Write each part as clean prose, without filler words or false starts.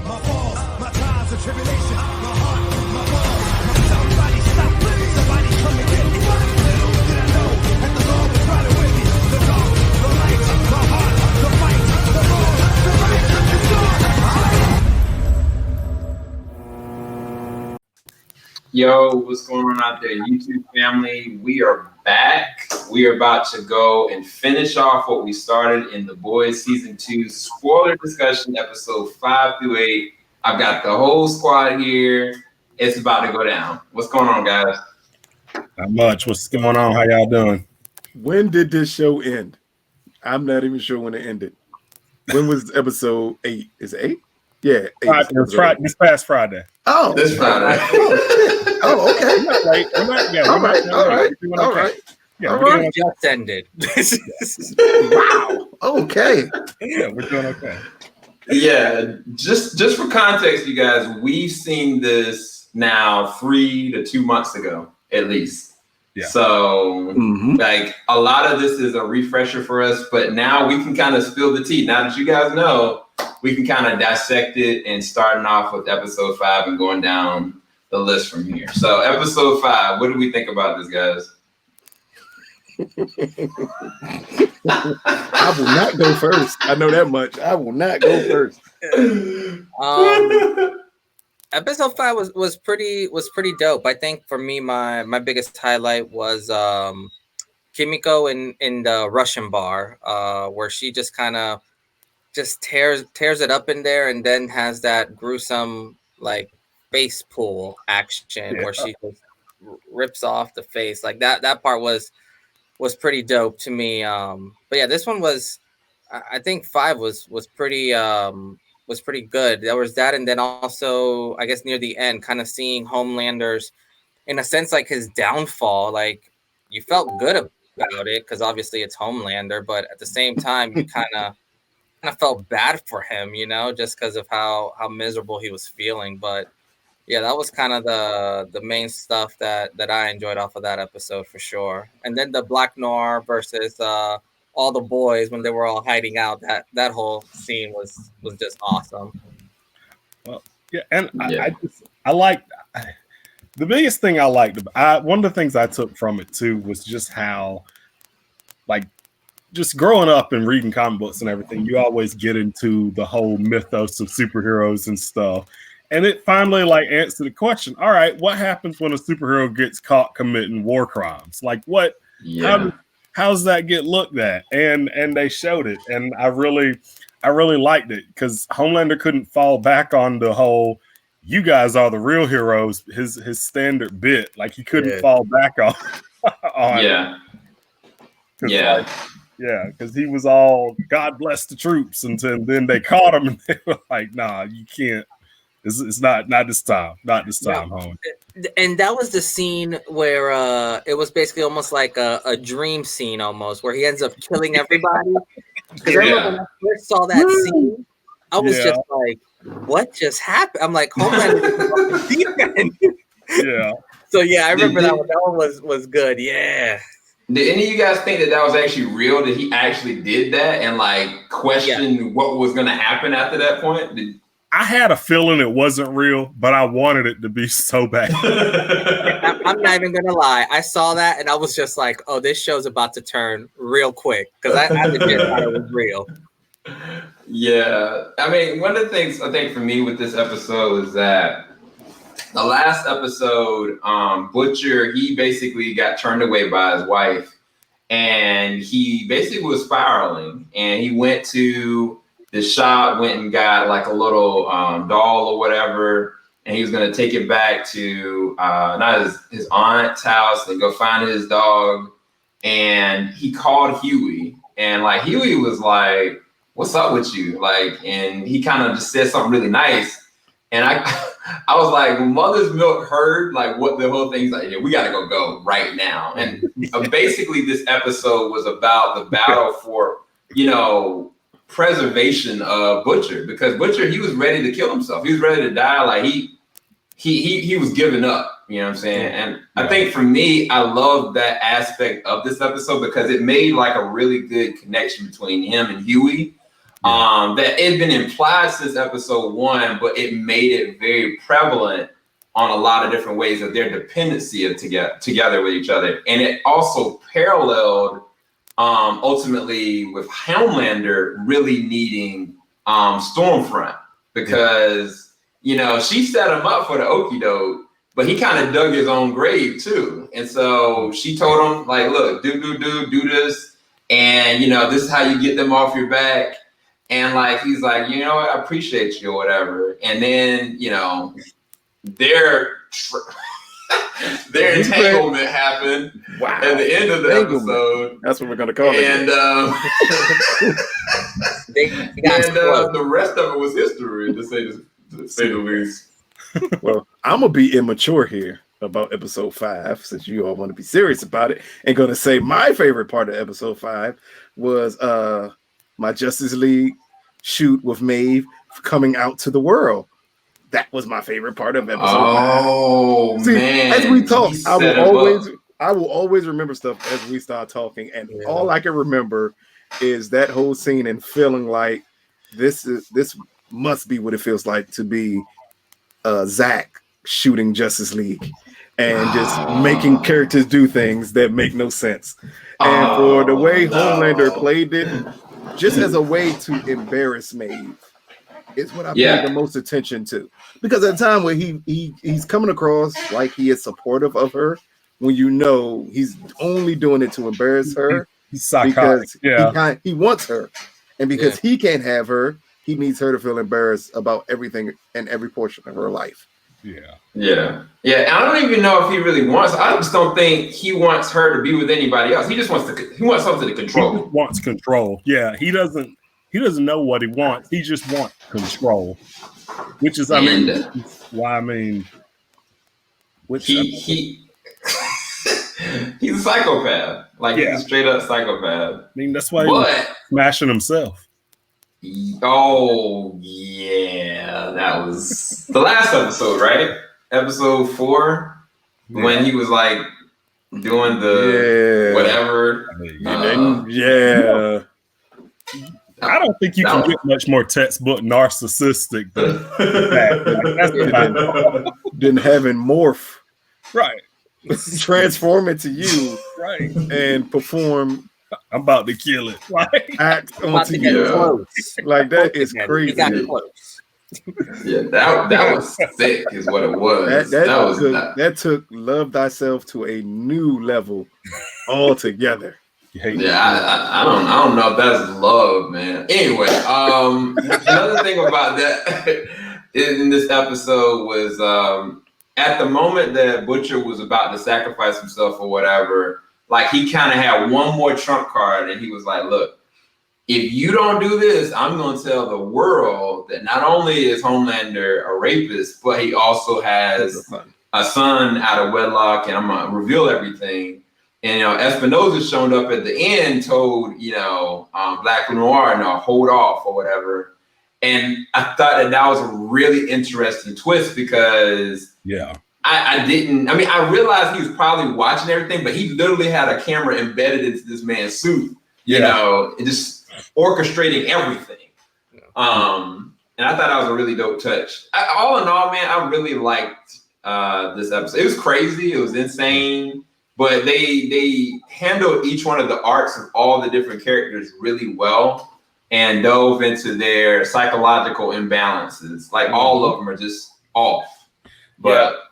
my falls, my trials and tribulation, my heart, my balls. Somebody stop me, somebody come and get me. Little did I know that the Lord was riding with me. The dark, the light, the heart, the fight, the wrong, the right, the dark. Yo, what's going on out there, YouTube family? We are back. We are about to go and finish off what we started in The Boys Season 2 spoiler discussion, episode 5 through 8. I've got the whole squad here. It's about to go down. What's going on, guys? Not much. What's going on? How y'all doing? When did this show end? I'm not even sure when it ended. When was episode 8? Is it 8? Yeah, 8. This past Friday. Oh, This Friday. Oh, okay. We're not late. All right. Yeah, All we're right. doing Just ended. Wow. Okay. Yeah, we're doing okay. Yeah, just for context, you guys, we've seen this now 3 to 2 months ago, at least. Yeah. So, like, a lot of this is a refresher for us, but now we can kind of spill the tea. Now that you guys know, we can kind of dissect it and starting off with episode 5 and going down the list from here. So, episode 5, what do we think about this, guys? I will not go first. I know that much. I will not go first. Episode 5 was pretty dope. I think for me, my biggest highlight was Kimiko in the Russian bar, where she just kind of tears it up in there, and then has that gruesome like face pull action where she just rips off the face. Like that part was pretty dope to me. But yeah, this one was, I think 5 was pretty good. There was that, and then also I guess near the end, kind of seeing Homelander's, in a sense, like his downfall. Like you felt good about it because obviously it's Homelander, but at the same time you kind of felt bad for him, you know, just because of how miserable he was feeling. But yeah, that was kind of the main stuff that I enjoyed off of that episode for sure. And then the Black Noir versus all the boys when they were all hiding out, that whole scene was just awesome. Well, yeah, and I liked the biggest thing I liked. One of the things I took from it too was just how, like, just growing up and reading comic books and everything, you always get into the whole mythos of superheroes and stuff. And it finally like answered the question. All right, what happens when a superhero gets caught committing war crimes? Like what? Yeah. How's that get looked at? And they showed it, and I really liked it because Homelander couldn't fall back on the whole "you guys are the real heroes." His standard bit, like he couldn't fall back on. Yeah. Yeah. Yeah, because he was all God bless the troops, and then they caught him, and they were like, "Nah, you can't. It's not this time. Not this time, home." And that was the scene where it was basically almost like a dream scene, almost where he ends up killing everybody. Because I remember when I first saw that scene, I was just like, "What just happened?" I'm like, "Homelander deep end." Yeah. So yeah, I remember that one. That one was good. Yeah. Did any of you guys think that was actually real? That he actually did that and like question what was going to happen after that point? I had a feeling it wasn't real, but I wanted it to be so bad. I'm not even gonna lie. I saw that and I was just like, "Oh, this show's about to turn real quick," because I legit thought it was real. Yeah, I mean, one of the things I think for me with this episode is that the last episode, Butcher, he basically got turned away by his wife, and he basically was spiraling, and he went to the shop, went and got like a little doll or whatever, and he was going to take it back to not his aunt's house and go find his dog, and he called Hughie, and like Hughie was like, "What's up with you?" Like, and he kind of just said something really nice. And I was like, Mother's Milk heard like what the whole thing's like, "Yeah, we got to go right now." And basically this episode was about the battle for, you know, preservation of Butcher, because Butcher, he was ready to kill himself. He was ready to die. Like he was giving up, you know what I'm saying? And I think for me, I love that aspect of this episode because it made like a really good connection between him and Hughie. that it had been implied since episode 1, but it made it very prevalent on a lot of different ways of their dependency of together with each other. And it also paralleled ultimately with Homelander really needing Stormfront, because, you know, she set him up for the okie doke, but he kind of dug his own grave too. And so she told him, like, look, do this. And, you know, this is how you get them off your back. And like, he's like, you know what, I appreciate you or whatever. And then, you know, their entanglement happened at the end of the episode. That's what we're going to call it. And, the rest of it was history, to say the least. Well, I'm going to be immature here about episode 5, since you all want to be serious about it, and going to say my favorite part of episode 5 was my Justice League shoot with Maeve coming out to the world. That was my favorite part of episode 5. Oh, see, man. as we talk, I will always remember stuff as we start talking, and all I can remember is that whole scene and feeling like this must be what it feels like to be Zach shooting Justice League and just making characters do things that make no sense. And for the way Homelander played it, just as a way to embarrass Maeve, is what I paid the most attention to. Because at a time where he's coming across like he is supportive of her, when you know he's only doing it to embarrass her, he's psychotic. Because he wants her, and because he can't have her, he needs her to feel embarrassed about everything and every portion of her life. Yeah. I don't even know if he really wants. I just don't think he wants her to be with anybody else. He just wants something to control. He wants control. Yeah, he doesn't know what he wants. He just wants control, which is he's a psychopath. Like, he's a straight up psychopath. I mean, that's why he's smashing himself. Oh yeah, that was the last episode, right? Episode 4, when he was like doing the whatever. I don't think you can get much more textbook narcissistic than that. Than having morph, right? Transform into you, right? And perform. I'm about to kill it. Act onto you. Like, that is crazy. He got close. That was sick, is what it was. That took Love Thyself to a new level altogether. I don't know if that's love, man. Anyway, another thing about that in this episode was at the moment that Butcher was about to sacrifice himself or whatever, like, he kind of had one more trump card, and he was like, look, if you don't do this, I'm going to tell the world that not only is Homelander a rapist, but he also has a son out of wedlock, and I'm going to reveal everything. And, you know, Espinosa showed up at the end, told, you know, Black Noir, no, hold off or whatever. And I thought that was a really interesting twist, because I realized he was probably watching everything, but he literally had a camera embedded into this man's suit, you know, and just orchestrating everything. And I thought that was a really dope touch. All in all, man, I really liked this episode. It was crazy. It was insane. But they handled each one of the arcs of all the different characters really well, and dove into their psychological imbalances. Like, all of them are just off. But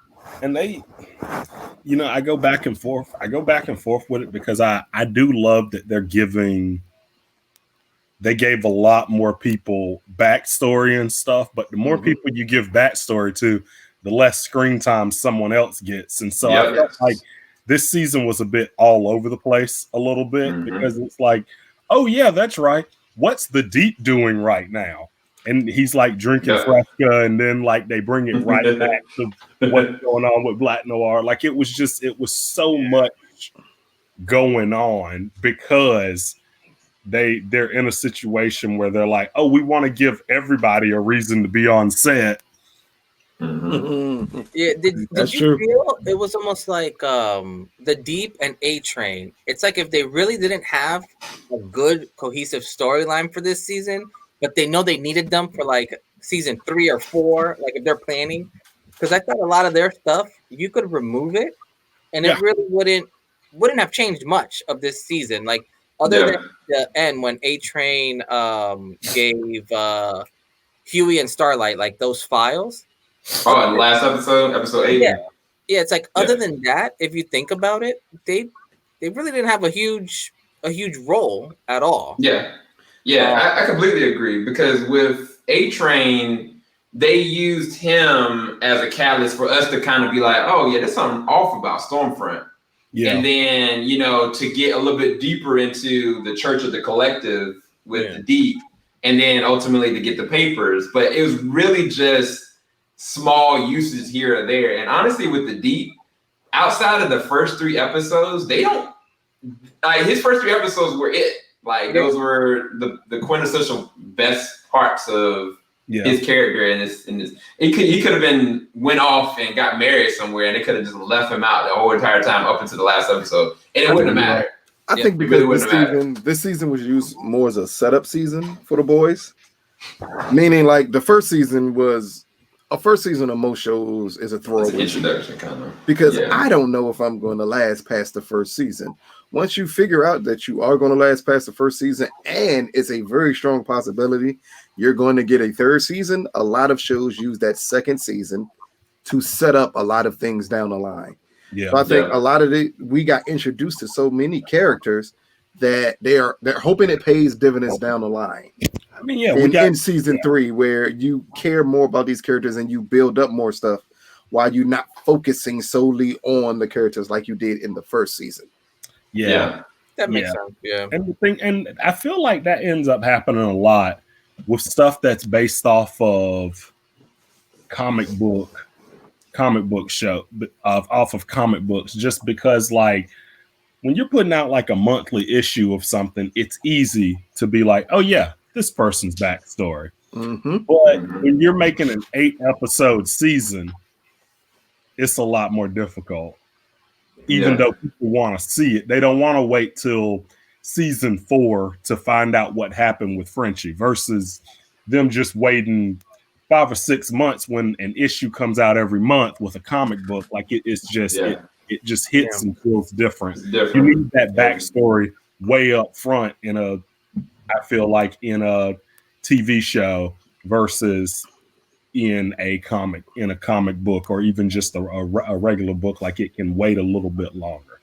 and they, you know, I go back and forth with it, because I do love that they gave a lot more people backstory and stuff, but the more people you give backstory to, the less screen time someone else gets. And so I felt like this season was a bit all over the place a little bit, because it's like, oh yeah, that's right. What's the Deep doing right now? And he's like drinking Fresca, and then like they bring it right back to what's going on with Black Noir. Like, it was so much going on, because they're in a situation where they're like, oh, we want to give everybody a reason to be on set. Yeah, did you feel it was almost like the Deep and A-Train? It's like if they really didn't have a good cohesive storyline for this season, but they know they needed them for like season 3 or 4, like if they're planning. Because I thought a lot of their stuff you could remove it, and it really wouldn't have changed much of this season. Like other than the end when A-Train gave Hughie and Starlight like those files. Oh, the last episode 8. Yeah, it's like other than that, if you think about it, they really didn't have a huge role at all. I completely agree, because with A-Train, they used him as a catalyst for us to kind of be like, oh yeah, there's something off about Stormfront. And then, to get a little bit deeper into the Church of the Collective with the Deep, and then ultimately to get the papers. But it was really just small uses here or there. And honestly, with the Deep, outside of the first 3 episodes, they don't, like, his first 3 episodes were it. Like, those were the quintessential best parts of his character in this. He could have went off and got married somewhere, and they could have just left him out the whole entire time up until the last episode, and it wouldn't have mattered. I think because this season was used more as a setup season for the boys, meaning like the first season was a first season of most shows is a throwaway introduction kind of, because I don't know if I'm going to last past the first season. Once you figure out that you are going to last past the first season, and it's a very strong possibility you're going to get a third season, a lot of shows use that second season to set up a lot of things down the line. So I think a lot of we got introduced to so many characters that they're hoping it pays dividends down the line. I mean, in season 3, where you care more about these characters and you build up more stuff while you're not focusing solely on the characters like you did in the first season. That makes sense. And I feel like that ends up happening a lot with stuff that's based off of comic book show, off of comic books, just because like when you're putting out like a monthly issue of something, it's easy to be like, oh yeah, this person's backstory. But when you're making an 8-episode season, it's a lot more difficult. Even though people want to see it, they don't want to wait till season 4 to find out what happened with Frenchie versus them just waiting 5 or 6 months when an issue comes out every month with a comic book. Like it just hits and feels different. You need that backstory way up front I feel like in a TV show versus in a comic book, or even just a regular book. Like it can wait a little bit longer,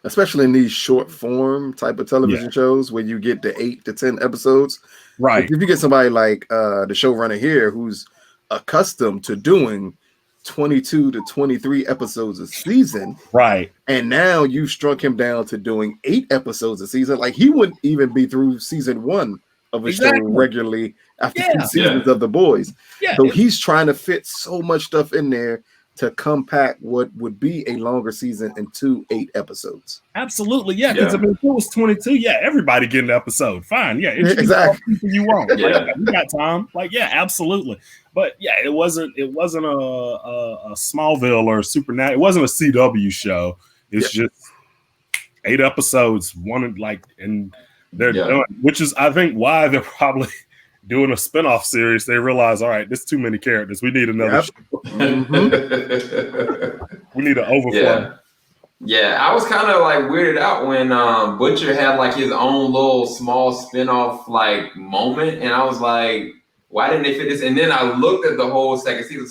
especially in these short form type of television shows where you get the 8 to 10 episodes. Right. If you get somebody like the showrunner here who's accustomed to doing 22 to 23 episodes a season, right, and now you struck him down to doing 8 episodes a season, like he wouldn't even be through season 1 of a show regularly after 2 seasons of The Boys. So he's trying to fit so much stuff in there to compact what would be a longer season into 8 episodes. Absolutely, because I mean, if it was 22, everybody get an episode. Fine, exactly. You want? Like, we got time. Like, absolutely. But it wasn't a Smallville or Supernatural. It wasn't a CW show. It's just 8 episodes. And they're done. Which is, I think, why they're probably doing a spinoff series. They realize, all right, there's too many characters. We need another show. We need an overflow. I was kind of like weirded out when Butcher had like his own little small spinoff like moment, and I was like, why didn't they fit this? And then I looked at the whole second season.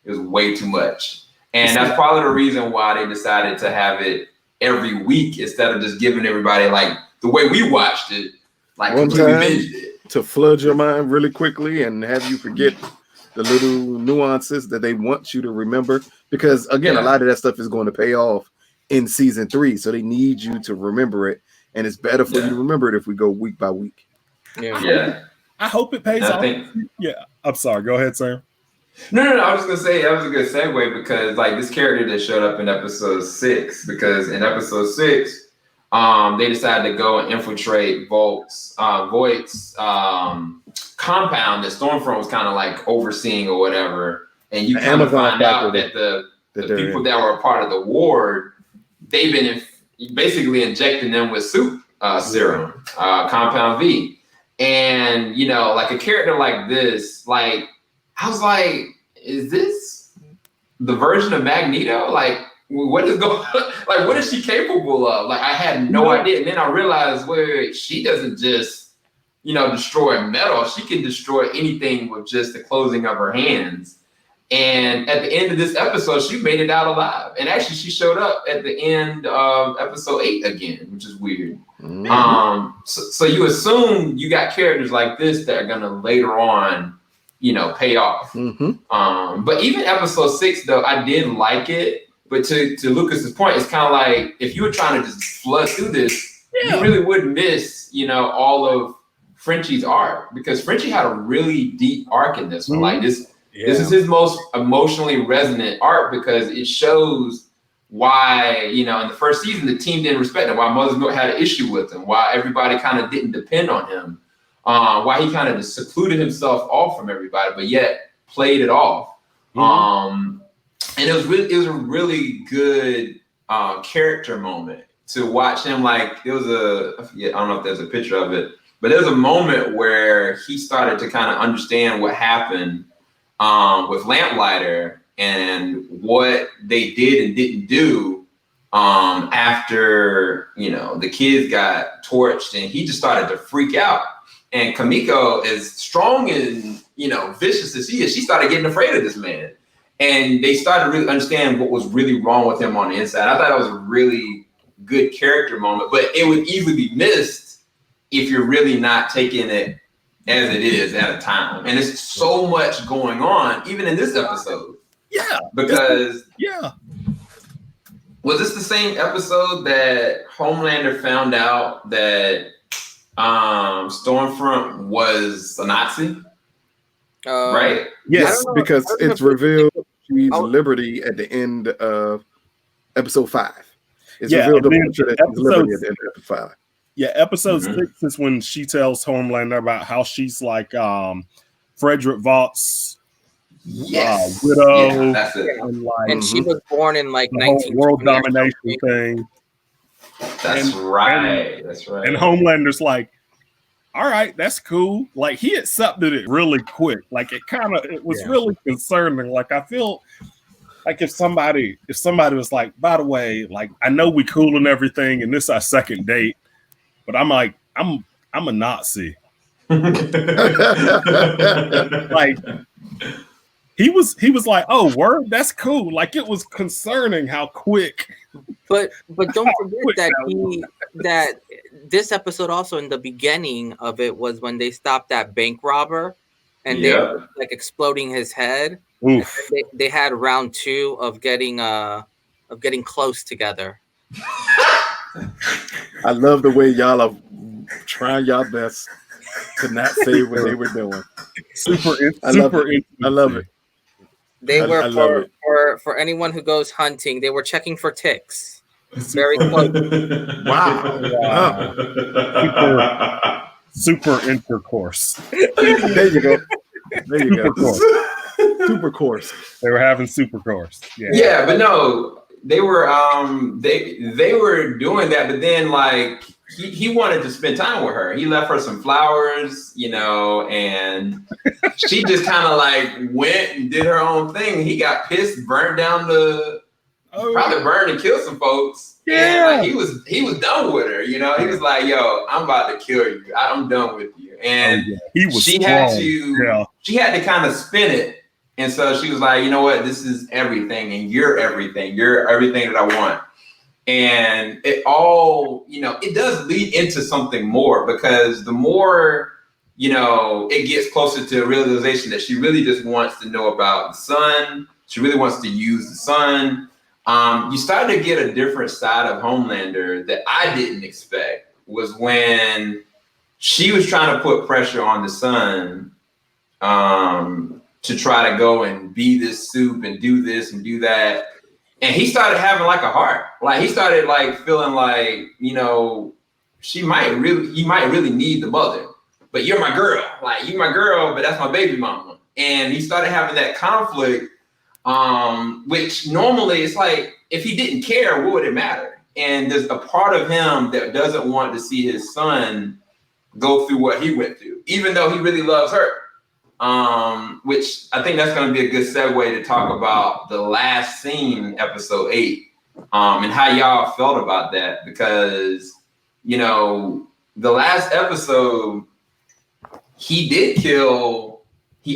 It was way too much, and that's probably the reason why they decided to have it every week instead of just giving everybody like the way we watched it, like one completely time binged it. To flood your mind really quickly and have you forget the little nuances that they want you to remember, because again, a lot of that stuff is going to pay off in season 3, so they need you to remember it, and it's better for you to remember it if we go week by week. I hope it pays off. I'm sorry, go ahead, Sam. No, I was gonna say that was a good segue, because like this character that showed up in episode 6, because in episode 6 they decided to go and infiltrate Vought's compound that Stormfront was kind of like overseeing or whatever. And you kind of find out that the people that were a part of the ward, they've been basically injecting them with serum, Compound V. And, you know, like a character like this, like, I was like, is this the version of Magneto? Like, what is going like, what is she capable of? Like, I had no idea. And then I realized, wait, she doesn't just, you know, destroy metal. She can destroy anything with just the closing of her hands. And at the end of this episode, she made it out alive. And actually, she showed up at the end of episode 8 again, which is weird. So you assume you got characters like this that are going to later on, you know, pay off. But even episode 6, though, I did like it. But to Lucas's point, it's kind of like if you were trying to just flood through this, you really would miss, you know, all of Frenchie's arc, because Frenchie had a really deep arc in this one. Like this is his most emotionally resonant arc, because it shows why, you know, in the first season the team didn't respect him, why Mother's Milk had an issue with him, why everybody kind of didn't depend on him, why he kind of just secluded himself off from everybody, but yet played it off. And it was a really good character moment to watch him. Like, it was I don't know if there's a picture of it, but there was a moment where he started to kind of understand what happened with Lamplighter and what they did and didn't do after, you know, the kids got torched, and he just started to freak out. And Kimiko, as strong and, you know, vicious as she is, she started getting afraid of this man. And they started to really understand what was really wrong with him on the inside. I thought it was a really good character moment, but it would easily be missed if you're really not taking it as it is at a time. And there's so much going on, even in this episode. Yeah. Because was this the same episode that Homelander found out that Stormfront was a Nazi? Right? Yes, because it's revealed she's Liberty at the end of episode 5. It's revealed that she's Liberty at the end of episode 5. Yeah, episode 6 is when she tells Homelander about how she's like Frederick Vaught's widow. Yeah, that's it. And she was born in like 19 world domination thing. That's right. And Homelander's like, all right, that's cool. Like, he accepted it really quick. Like, it was really concerning. Like, I feel like if somebody was like, by the way, like, I know we cool and everything, and this is our second date, but I'm like, I'm a Nazi. Like, he was like, oh, word, that's cool. Like, it was concerning how quick. But don't forget that this episode also, in the beginning of it, was when they stopped that bank robber and they were like exploding his head. They had round 2 of getting close together. I love the way y'all are trying y'all best to not say what they were doing. I love it. They were for anyone who goes hunting, they were checking for ticks. Very close. Wow. Super intercourse. There you go. Super course. They were having super course. Yeah, but no, they were they were doing that, but then like he wanted to spend time with her. He left her some flowers, you know, and she just kind of like went and did her own thing. He got pissed, burned down probably burned and killed some folks. Yeah, and like, he was done with her. You know, he was like, "Yo, I'm about to kill you. I'm done with you." And she had to kind of spin it. And so she was like, "You know what? This is everything, and you're everything. You're everything that I want." And it all, you know, it does lead into something more, because the more, you know, it gets closer to a realization that she really just wants to know about the sun. She really wants to use the sun. You started to get a different side of Homelander that I didn't expect, was when she was trying to put pressure on the sun to try to go and be this soup and do this and do that. And he started having like a heart. Like, he started like feeling like, you know, he might really need the mother, but you're my girl. Like, you're my girl, but that's my baby mama. And he started having that conflict, which normally it's like, if he didn't care, what would it matter? And there's a part of him that doesn't want to see his son go through what he went through, even though he really loves her. Which I think that's going to be a good segue to talk about the last scene, episode 8, and how y'all felt about that, because, you know, the last episode, he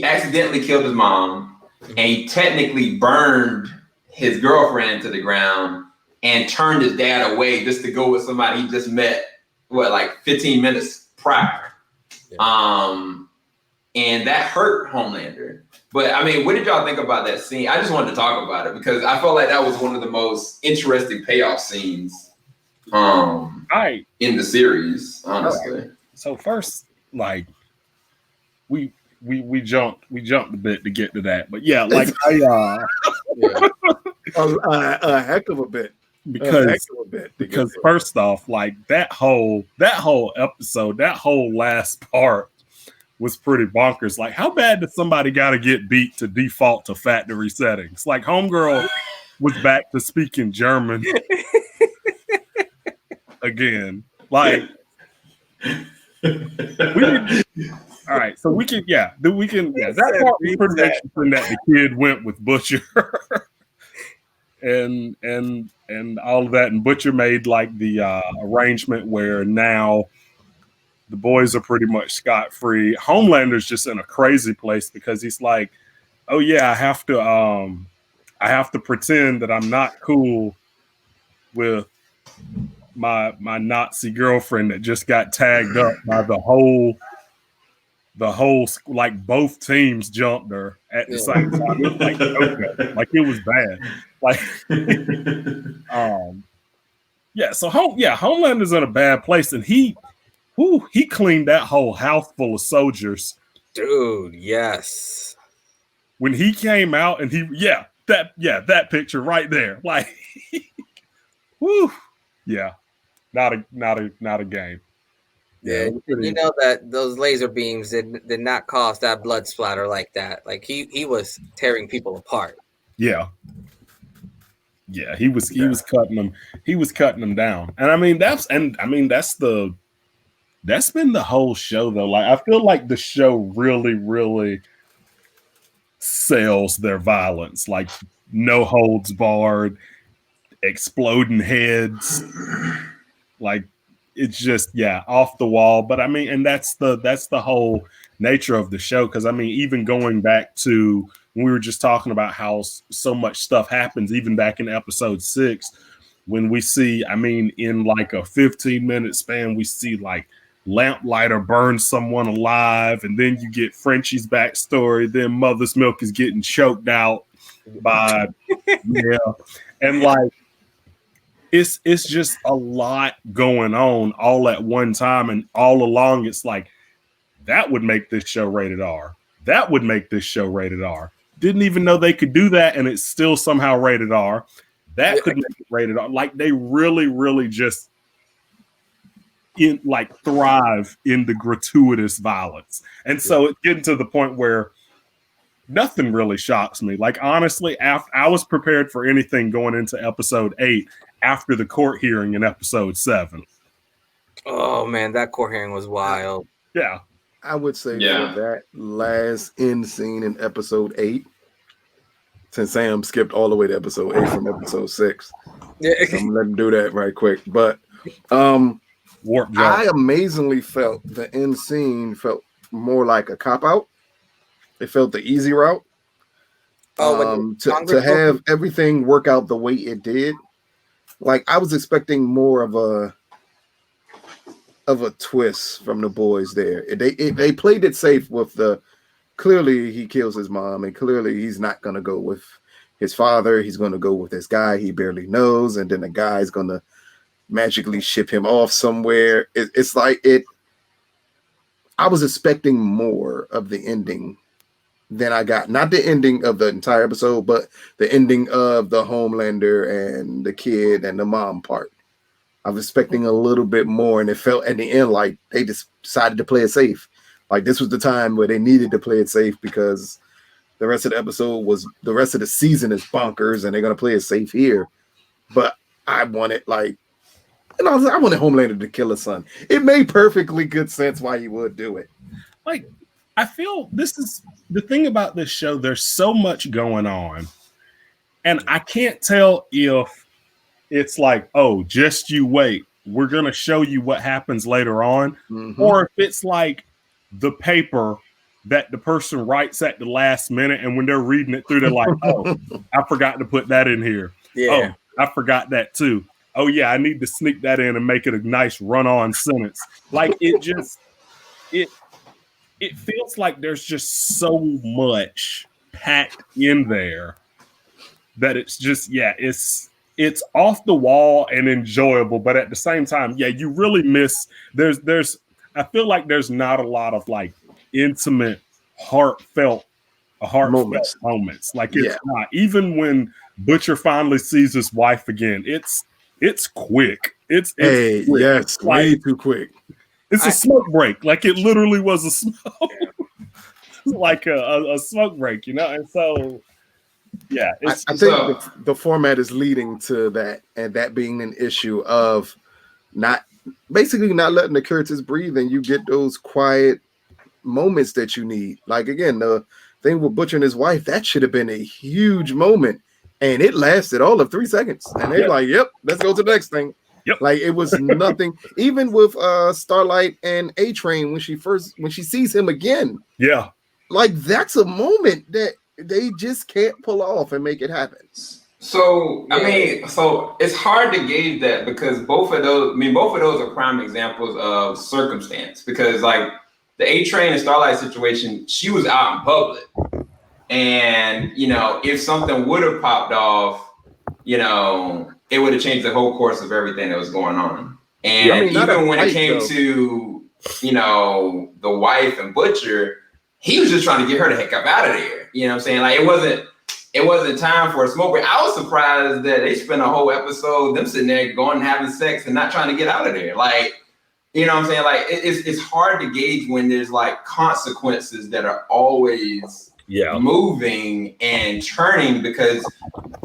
accidentally killed his mom, and he technically burned his girlfriend to the ground and turned his dad away just to go with somebody he just met, 15 minutes prior. Yeah. And that hurt Homelander. But I mean, what did y'all think about that scene? I just wanted to talk about it because I felt like that was one of the most interesting payoff scenes in the series, honestly. Right. So first, like, we jumped a bit to get to that, but yeah, like a heck of a bit. Because first off, like that whole episode, that whole last part was pretty bonkers. Like, how bad did somebody gotta get beat to default to factory settings? Like, homegirl was back to speaking German again. Like, all right, so we can that part was pretty interesting that the kid went with Butcher and all of that, and Butcher made like the arrangement where now the boys are pretty much scot-free. Homelander's just in a crazy place because he's like, oh yeah, I have to pretend that I'm not cool with my Nazi girlfriend that just got tagged up by the whole like both teams jumped her at the same time. It was like, okay, like it was bad. Like so Homelander's in a bad place, and he cleaned that whole house full of soldiers. Dude, yes. When he came out and that picture right there. Like not a game. Yeah, you know that those laser beams did not cause that blood splatter like that. Like he was tearing people apart. Yeah. Yeah, he was cutting them. He was cutting them down. And I mean that's been the whole show though. Like I feel like the show really, really sells their violence. Like no holds barred, exploding heads. Like it's just off the wall. But I mean, and that's the whole nature of the show. Because I mean, even going back to when we were just talking about how so much stuff happens, even back in episode 6, when we see, I mean, in like a 15-minute span, we see like Lamplighter burn someone alive, and then you get Frenchie's backstory. Then Mother's Milk is getting choked out by and like. It's just a lot going on all at one time, and all along it's like that would make this show rated R. That would make this show rated R. Didn't even know they could do that, and it's still somehow rated R. That could make it rated R. Like they really, really just thrive in the gratuitous violence, and so it's getting to the point where nothing really shocks me. Like honestly, I was prepared for anything going into episode 8. After the court hearing in episode 7. Oh man, that court hearing was wild. Yeah. I would say for that last end scene in episode 8, since Sam skipped all the way to episode 8 from episode 6. Yeah. So I'm gonna let him do that right quick. But I amazingly felt the end scene felt more like a cop-out. It felt the easy route. To have everything work out the way it did. Like I was expecting more of a twist from the boys there. They played it safe with the clearly he kills his mom, and clearly he's not gonna go with his father. He's gonna go with this guy he barely knows, and then the guy's gonna magically ship him off somewhere. It's like it. I was expecting more of the ending than I got. Not the ending of the entire episode, but the ending of the Homelander and the kid and the mom part. I was expecting a little bit more, and it felt at the end like they just decided to play it safe. Like this was the time where they needed to play it safe because the rest of the season is bonkers, and they're gonna play it safe here. But I wanted like And I was like, I wanted Homelander to kill his son. It made perfectly good sense why he would do it. Like, I feel this is the thing about this show. There's so much going on, and I can't tell if it's like, oh, just you wait. We're going to show you what happens later on. Or if it's like the paper that the person writes at the last minute, and when they're reading it through, they're like, oh, I forgot to put that in here. Yeah. Oh, I forgot that too. Oh, yeah, I need to sneak that in and make it a nice run-on sentence. Like, it just, it feels like there's just so much packed in there that it's just, it's off the wall and enjoyable, but at the same time, you really miss. I feel like there's not a lot of like intimate, heartfelt moments. Like it's not. Even when Butcher finally sees his wife again, it's quick. It's quick. Yes, like, way too quick. It's a smoke break. Like it literally was a smoke, like a smoke break, And so. Yeah, I think the format is leading to that, and that being an issue of not letting the characters breathe, and you get those quiet moments that you need. Like again, the thing with Butcher and his wife, that should have been a huge moment, and it lasted all of 3 seconds. And they're like, "Yep, let's go to the next thing." Yep. Like it was nothing. Even with Starlight and A-Train when she sees him again, like that's a moment that they just can't pull off and make it happen. So I mean, so it's hard to gauge that because both of those are prime examples of circumstance. Because like the A-Train and Starlight situation, she was out in public, and if something would have popped off, it would have changed the whole course of everything that was going on. And even when it came to the wife and Butcher, he was just trying to get her the heck up out of there. You know what I'm saying? Like it wasn't time for a smoke break. I was surprised that they spent a whole episode them sitting there going and having sex and not trying to get out of there. Like, you know what I'm saying? Like it's hard to gauge when there's like consequences that are always moving and turning, because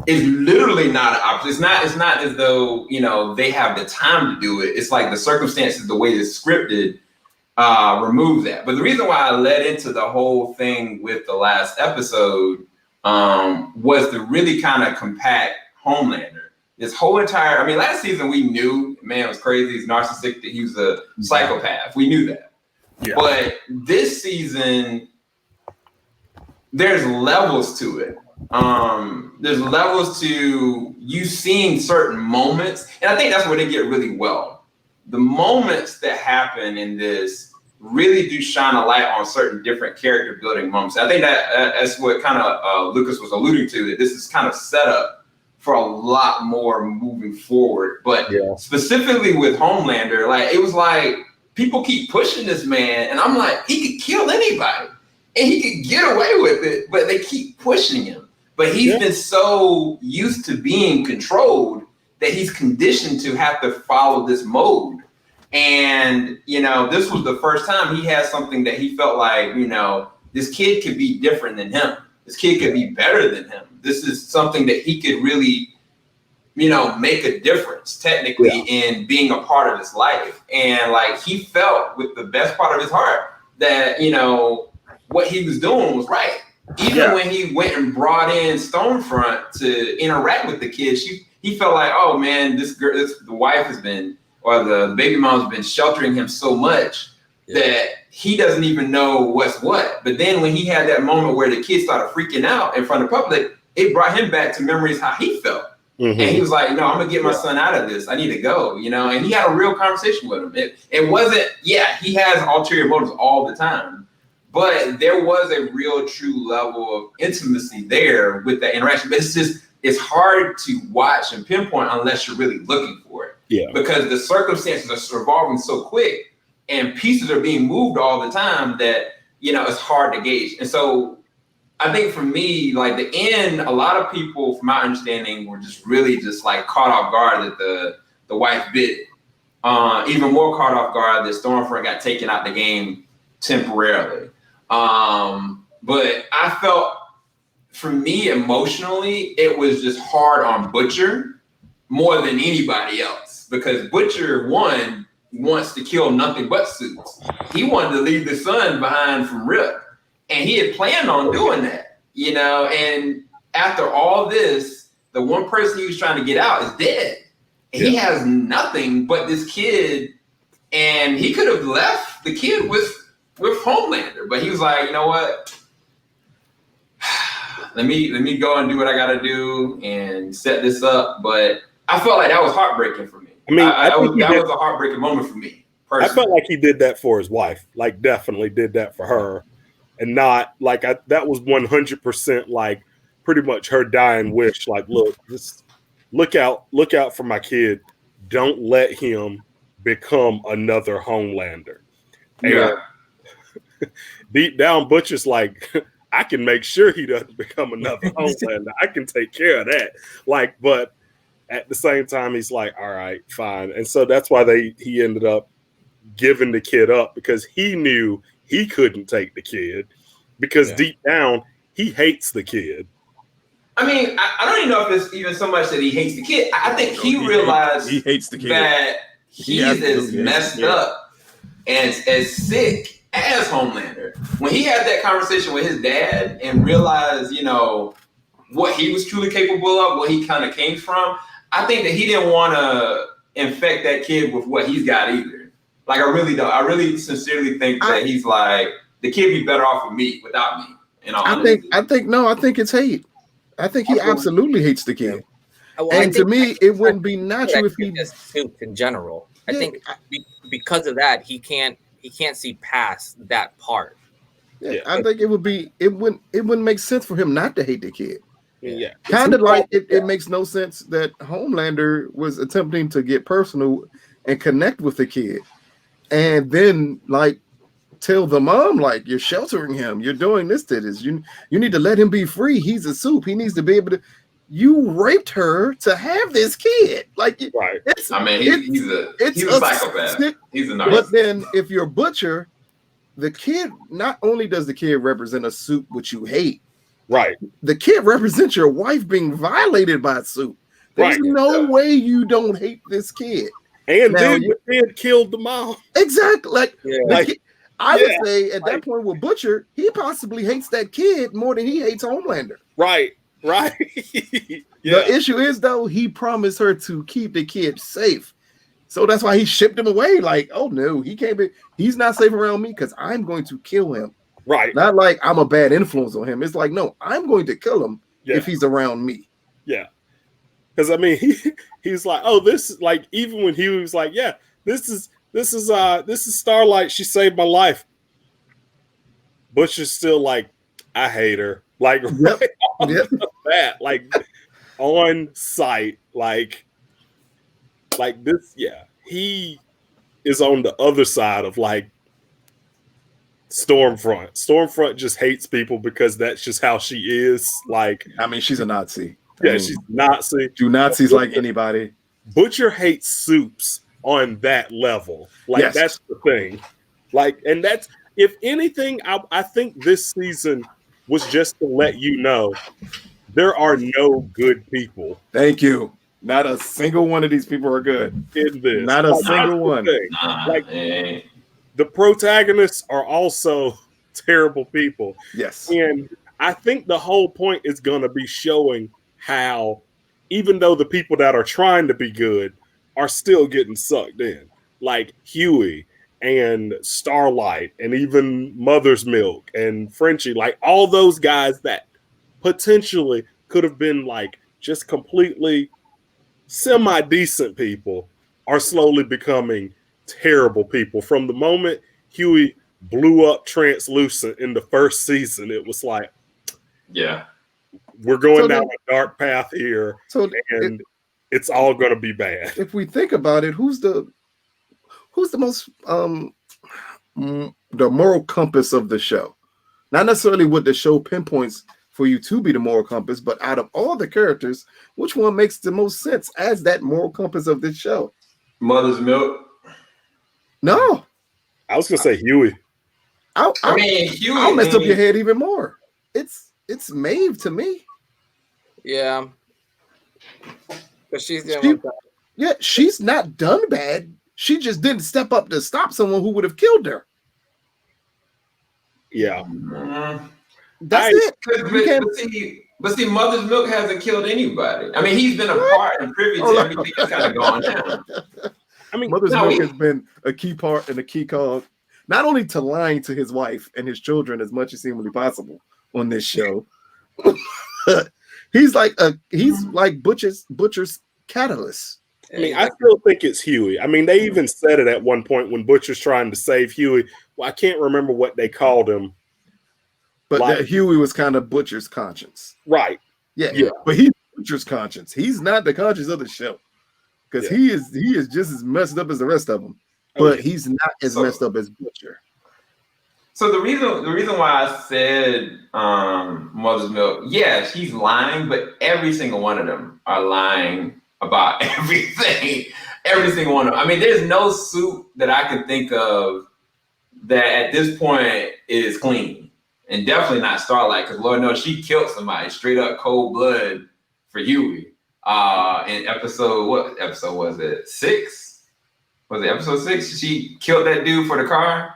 it's literally not an option. It's not as though they have the time to do it. It's like the circumstances, the way it's scripted, remove that. But the reason why I led into the whole thing with the last episode was to really kind of compact Homelander. This whole entire, last season we knew the man was crazy, he's narcissistic, he was a psychopath. We knew that. Yeah. But this season, there's levels to it. There's levels to you seeing certain moments, and I think that's where they get really well. The moments that happen in this really do shine a light on certain different character building moments. I think that's what kind of Lucas was alluding to, that this is kind of set up for a lot more moving forward. But specifically with Homelander, like it was like people keep pushing this man, and I'm like, he could kill anybody and he could get away with it, but they keep pushing him. But he's been so used to being controlled that he's conditioned to have to follow this mode. And, this was the first time he had something that he felt like, this kid could be different than him. This kid could be better than him. This is something that he could really, make a difference technically in being a part of his life. And like, he felt with the best part of his heart that, what he was doing was right. Even when he went and brought in Stormfront to interact with the kids, he felt like, oh man, the wife has been, or the baby mom's been sheltering him so much that he doesn't even know what's what. But then when he had that moment where the kids started freaking out in front of the public, it brought him back to memories how he felt. And he was like, no, I'm gonna get my son out of this. I need to go, and he had a real conversation with him. It wasn't, he has ulterior motives all the time, but there was a real true level of intimacy there with that interaction. But it's hard to watch and pinpoint unless you're really looking for it. Yeah. Because the circumstances are evolving so quick and pieces are being moved all the time that, it's hard to gauge. And so I think for me, like the end, a lot of people, from my understanding, were just really just like caught off guard that the wife bit it. Even more caught off guard that Stormfront got taken out the game temporarily. But I felt, for me emotionally, it was just hard on Butcher more than anybody else because Butcher, one, wants to kill nothing but suits. He wanted to leave the son behind from Rip, and he had planned on doing that, you know. And after all this, the one person he was trying to get out is dead. And he has nothing but this kid, and he could have left the kid with Homelander, but he was like, you know what? Let me go and do what I got to do and set this up. But I felt like that was heartbreaking for me. I mean, that was a heartbreaking moment for me. Personally. I felt like he did that for his wife. Like, definitely did that for her, and not like that was 100% like pretty much her dying wish. Like, look, just look out for my kid. Don't let him become another Homelander. And deep down, Butcher's like, I can make sure he doesn't become another Homelander. I can take care of that. Like, but at the same time, he's like, all right, fine. And so that's why he ended up giving the kid up, because he knew he couldn't take the kid, because deep down, he hates the kid. I mean, I don't even know if it's even so much that he hates the kid. I think he realized he hates the kid. That he's as messed up and as sick as Homelander. When he had that conversation with his dad and realized, you know, what he was truly capable of, what he kind of came from, I think that he didn't want to infect that kid with what he's got either. Like, I really don't. I really sincerely think that he's like, the kid be better off with me without me. You know, I think it's hate. I think he absolutely hates the kid. Well, and to me, it wouldn't be natural if he just suit in general. I think because of that, he can't see past that part. Yeah, I think it wouldn't make sense for him not to hate the kid. Yeah, kind of like it makes no sense that Homelander was attempting to get personal and connect with the kid, and then like tell the mom, like, you're sheltering him, you're doing this to this, you need to let him be free. He's a soup. He needs to be able to. You raped her to have this kid. Like, right? He's a psychopath. He's a narcissist. But then, if you're Butcher, the kid, not only does the kid represent a soup which you hate, right? The kid represents your wife being violated by a soup. There's no way you don't hate this kid. And now, then the kid killed the mom. Exactly. Like, I would say at that point with Butcher, he possibly hates that kid more than he hates Homelander. Right. The issue is, though, he promised her to keep the kid safe. So that's why he shipped him away. Like, oh no, he can't be. He's not safe around me because I'm going to kill him. Right. Not like I'm a bad influence on him. It's like, no, I'm going to kill him if he's around me. Yeah. Because I mean, he's like, oh, this is like, even when he was like, yeah, this is Starlight. She saved my life. Butcher's still like, I hate her. Like, right off the bat, like on sight, like this. Yeah, he is on the other side of like Stormfront. Stormfront just hates people because that's just how she is. Like, I mean, she's a Nazi. She's Nazi. Do Nazis like anybody? Butcher hates soups on that level. Like, that's the thing. Like, and that's, if anything, I think this season was just to let you know there are no good people. Thank you. Not a single one of these people are good in this. Not a single one. Like, the protagonists are also terrible people. Yes. And I think the whole point is going to be showing how, even though the people that are trying to be good are still getting sucked in, like Hughie and Starlight and even Mother's Milk and Frenchie, like all those guys that potentially could have been like just completely semi-decent people are slowly becoming terrible people. From the moment Hughie blew up Translucent in the first season, it was like, we're going down a dark path here, and it's all going to be bad. If we think about it, who's the most the moral compass of the show? Not necessarily what the show pinpoints for you to be the moral compass, but out of all the characters, which one makes the most sense as that moral compass of this show? Mother's Milk. No, I was gonna say Hughie. I mean, Hughie. I'll mess up your head even more. It's Maeve to me. Yeah. But she's the only one. Yeah, she's not done bad. She just didn't step up to stop someone who would have killed her. Yeah. That's it. But see, Mother's Milk hasn't killed anybody. I mean, he's been a part and privy to everything that's kind of gone down. I mean, Mother's Milk has been a key part and a key call, not only to lying to his wife and his children as much as humanly possible on this show. he's like Butcher's catalyst. I mean, I still think it's Hughie. I mean, they even said it at one point when Butcher's trying to save Hughie. Well, I can't remember what they called him. But Hughie was kind of Butcher's conscience. Right. Yeah. But he's Butcher's conscience. He's not the conscience of the show. Because he is just as messed up as the rest of them. But he's not as messed up as Butcher. So the reason why I said Mother's Milk, yeah, she's lying, but every single one of them are lying about everything. Every single one of them. I mean, there's no soup that I can think of that at this point is clean. And definitely not Starlight, because Lord knows she killed somebody straight up cold blood for Hughie. In episode, what episode was it? 6? Was it episode 6? She killed that dude for the car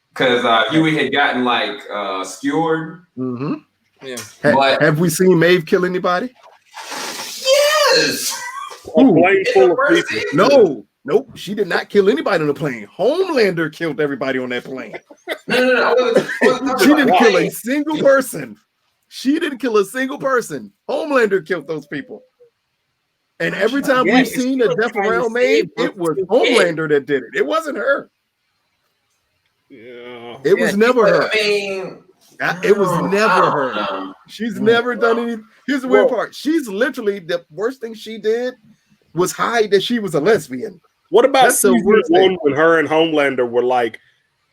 because Hughie had gotten skewered. Mm-hmm. Yeah. Have we seen Maeve kill anybody? Yes. A plane full of people. Nope. She did not kill anybody on the plane. Homelander killed everybody on that plane. No. She didn't kill a single person. Homelander killed those people. And every time we've seen a death around Maeve, it was Homelander that did it. It wasn't her. Yeah. It was never her. I mean, it was never her. She's never done anything. Here's the weird part. She's literally, the worst thing she did was hide that she was a lesbian. What about season 1 when her and Homelander were like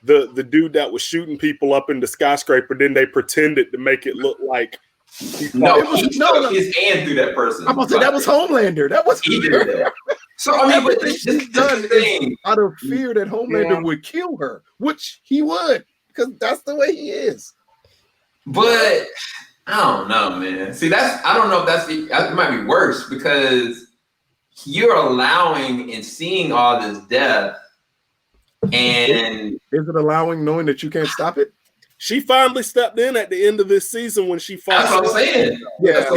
the dude that was shooting people up in the skyscraper? Then they pretended to make it look like he stuck his hand through that person. I'm gonna say that was Homelander. That was he did that. So I mean, but this done is out of fear that Homelander would kill her, which he would, because that's the way he is. But I don't know, man. See, I don't know if it might be worse because you're allowing and seeing all this death, and is it allowing knowing that you can't stop it? She finally stepped in at the end of this season when she fought. That's what I'm saying. Yeah,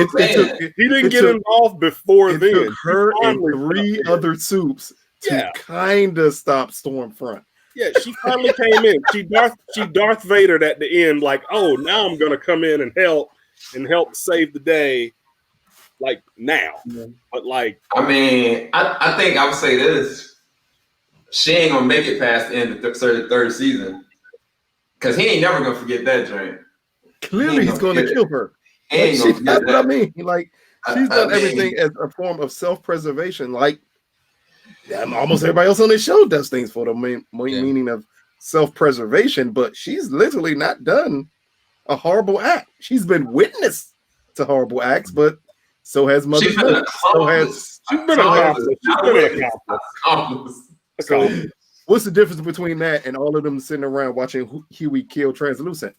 he didn't get involved before then. Took her and 3 other soups to kind of stop Stormfront. Yeah, she finally came in. She Darth Vadered at the end, like, oh, now I'm gonna come in and help save the day. Like now, but I mean, I think I would say this: she ain't gonna make it past the end of the third season because he ain't never gonna forget that joint. Clearly, he's gonna kill her. That's what I mean. Like she's done everything as a form of self-preservation. Like almost everybody else on this show does things for the meaning of self-preservation, but she's literally not done a horrible act. She's been witness to horrible acts, but so has Mother's Milk. She's been an accomplice. What's the difference between that and all of them sitting around watching Hughie kill Translucent?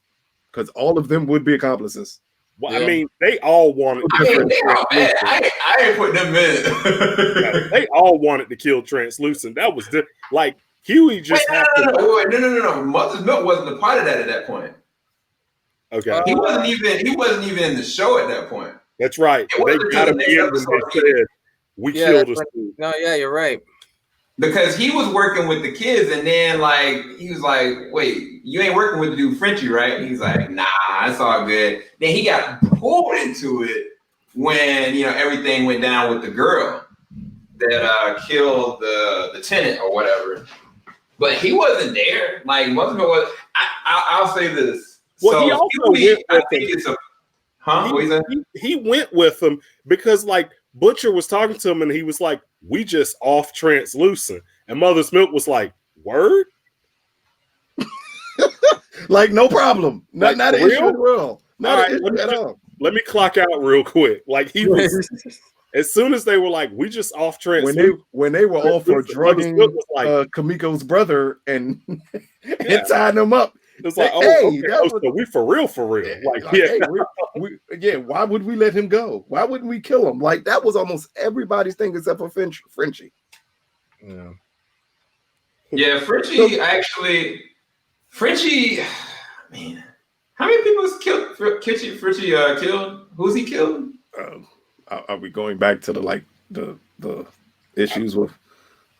Because all of them would be accomplices. Well, I mean, they all wanted to kill Translucent. I ain't putting them in. They all wanted to kill Translucent. That was like Hughie just No. Mother's Milk wasn't a part of that at that point. Okay. He wasn't even in the show at that point. That's right. They got him in when they said we killed us. No, yeah, you're right. Because he was working with the kids, and then he was like, "Wait, you ain't working with the dude Frenchie, right?" And he's like, "Nah, it's all good." Then he got pulled into it when everything went down with the girl that killed the tenant or whatever. But he wasn't there. Like Mother's Milk was. I'll say this. Well, so he also he went with him because Butcher was talking to him and he was like, "We just off Translucent," and Mother's Milk was like, "Word." No problem. Not an issue at all. Not an issue at all. Let me clock out real quick. He was as soon as they were like, "We just off Translucent," when they were all for drugging Kamiko's brother and tying him up. It's like, Hey, so we for real. Like, hey, why would we let him go? Why wouldn't we kill him? Like, that was almost everybody's thing except for Frenchie. Yeah, Frenchie, man, how many people was killed? Frenchie killed? Who's he killed? Are we going back to the issues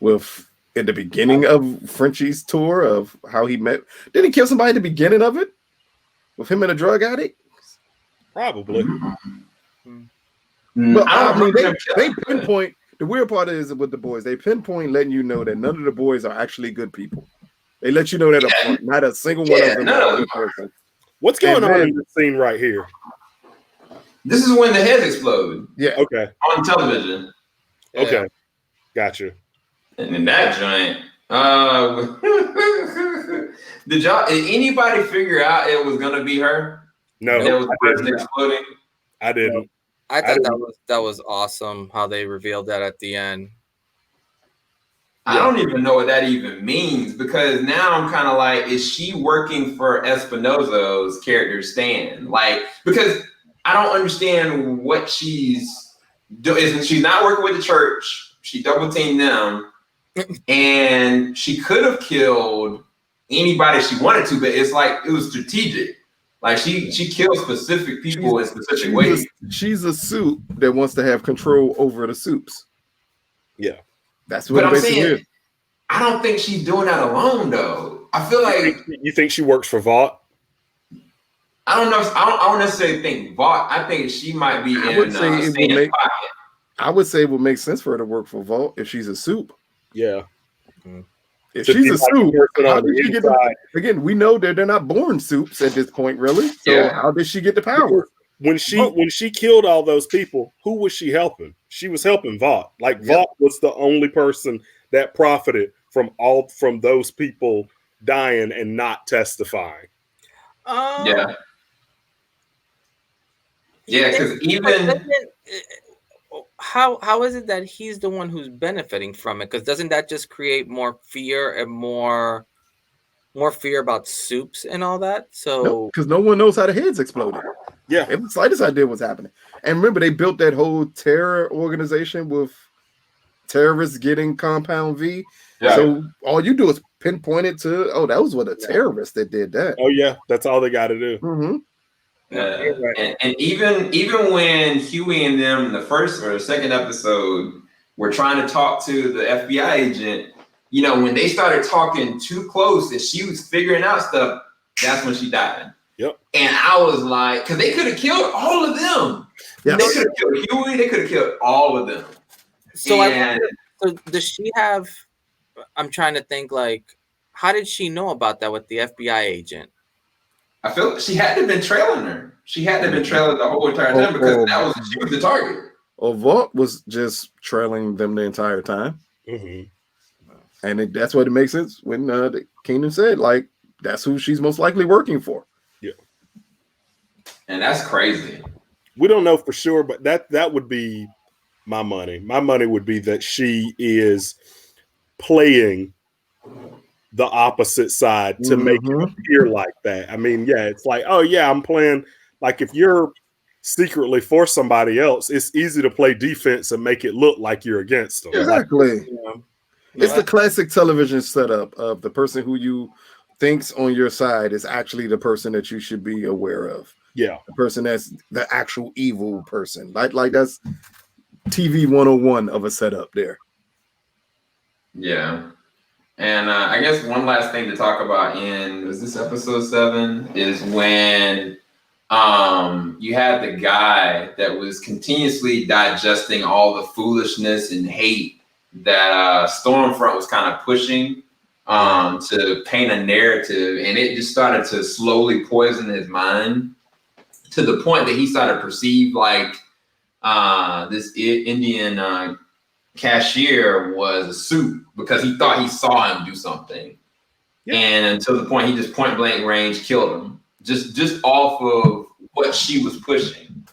with in the beginning of Frenchie's tour of how he met? Didn't he kill somebody at the beginning of it with him and a drug addict? Probably. Well, I mean, they pinpoint. The weird part is with the boys, they pinpoint letting you know that none of the boys are actually good people. They let you know that up front. Not a single one of them is a good person. What's going on in this scene right here? This is when the heads explode. Yeah. Okay. On television. Okay. Gotcha. And in that joint, did anybody figure out it was gonna be her? No, it was the person exploding. I didn't. I thought that was awesome how they revealed that at the end. I don't even know what that even means, because now I'm kind of like, is she working for Espinosa's character Stan? Like, because I don't understand what she's doing. She's not working with the church. She double teamed them, and she could have killed anybody she wanted to, but it's like it was strategic. Like she kills specific people in specific ways. She's a soup that wants to have control over the soups. Yeah. That's what I'm basically saying, is. I don't think she's doing that alone, though. I feel like you think she works for Vought. I don't know. I don't necessarily think Vought. I think she might be I would say it would make sense for her to work for Vought if she's a soup. Yeah. If she's a soup, how did she get again? We know that they're not born soups at this point, really. So how did she get the power? When she killed all those people, who was she helping? She was helping Vought. Like Vought was the only person that profited from those people dying and not testifying. Yeah, because even how is it that he's the one who's benefiting from it? Because doesn't that just create more fear and more fear about soups and all that? So because no one knows how the heads exploded. Yeah, they have the slightest idea what's happening. And remember, they built that whole terror organization with terrorists getting Compound V. Yeah. So all you do is pinpoint it to, that was what a terrorist that did that. Oh yeah, that's all they got to do. Mm-hmm. And even when Hughie and them in the first or the second episode were trying to talk to the FBI agent, when they started talking too close and she was figuring out stuff, that's when she died. Yep. And I was like, because they could have killed all of them. Yes. They could have killed Hughie. They could have killed all of them. So so does she have? I'm trying to think. Like, how did she know about that with the FBI agent? I feel she had to have been trailing her. She had to have been trailing the whole entire time because she was the target. Vought was just trailing them the entire time. Mm-hmm. And that's what it makes sense when Keenan said, like, that's who she's most likely working for. Yeah. And that's crazy. We don't know for sure, but that would be my money. My money would be that she is playing the opposite side to make it appear like that. I mean, it's like, I'm playing. Like, if you're secretly for somebody else, it's easy to play defense and make it look like you're against them. Exactly. It's the classic television setup of the person who you think's on your side is actually the person that you should be aware of. Yeah. The person that's the actual evil person. Like that's TV 101 of a setup there. Yeah. And I guess one last thing to talk about was this episode 7, is when you had the guy that was continuously digesting all the foolishness and hate that Stormfront was kind of pushing to paint a narrative, and it just started to slowly poison his mind to the point that he started to perceive like this Indian cashier was a suit because he thought he saw him do something. Yep. And until the point he just point blank range killed him just off of what she was pushing.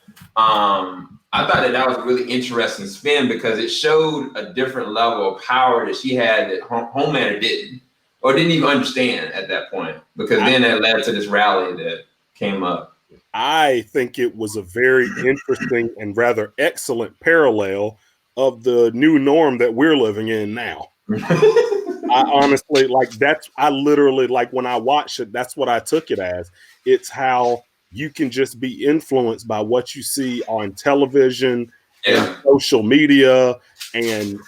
I thought that was a really interesting spin because it showed a different level of power that she had that Homelander didn't. or didn't even understand at that point, because then that led to this rally that came up. I think it was a very interesting and rather excellent parallel of the new norm that we're living in now. I honestly, like, I literally, like, when I watched it, that's what I took it as. It's how you can just be influenced by what you see on television and social media. And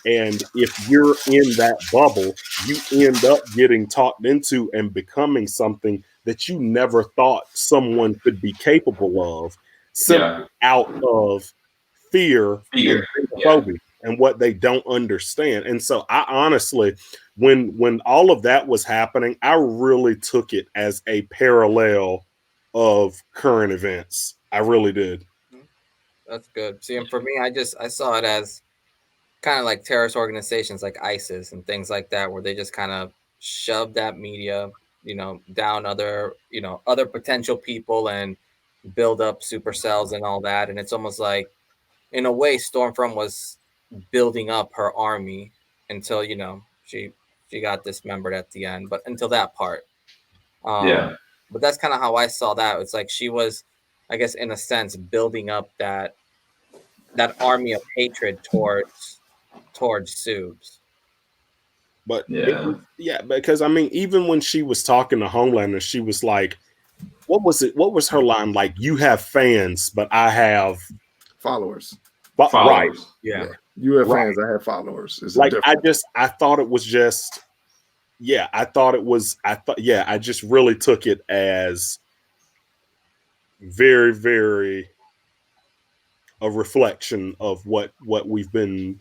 if you're in that bubble, you end up getting talked into and becoming something that you never thought someone could be capable of, simply out of fear and xenophobia and what they don't understand. And so I honestly, when all of that was happening, I really took it as a parallel of current events. I really did. That's good. See, and for me, I saw it as kind of like terrorist organizations like ISIS and things like that, where they just kind of shove that media, down other potential people and build up super cells and all that. And it's almost like, in a way, Stormfront was building up her army until she got dismembered at the end. But until that part, but that's kind of how I saw that. It's like she was, I guess, in a sense, building up that army of hatred towards Subs. But because I mean, even when she was talking to Homelander, she was like, what was her line? Like, you have fans, but I have followers. Right. Yeah. You have fans, I have followers. It's like, I thought it was just, I just really took it as very, very a reflection of what we've been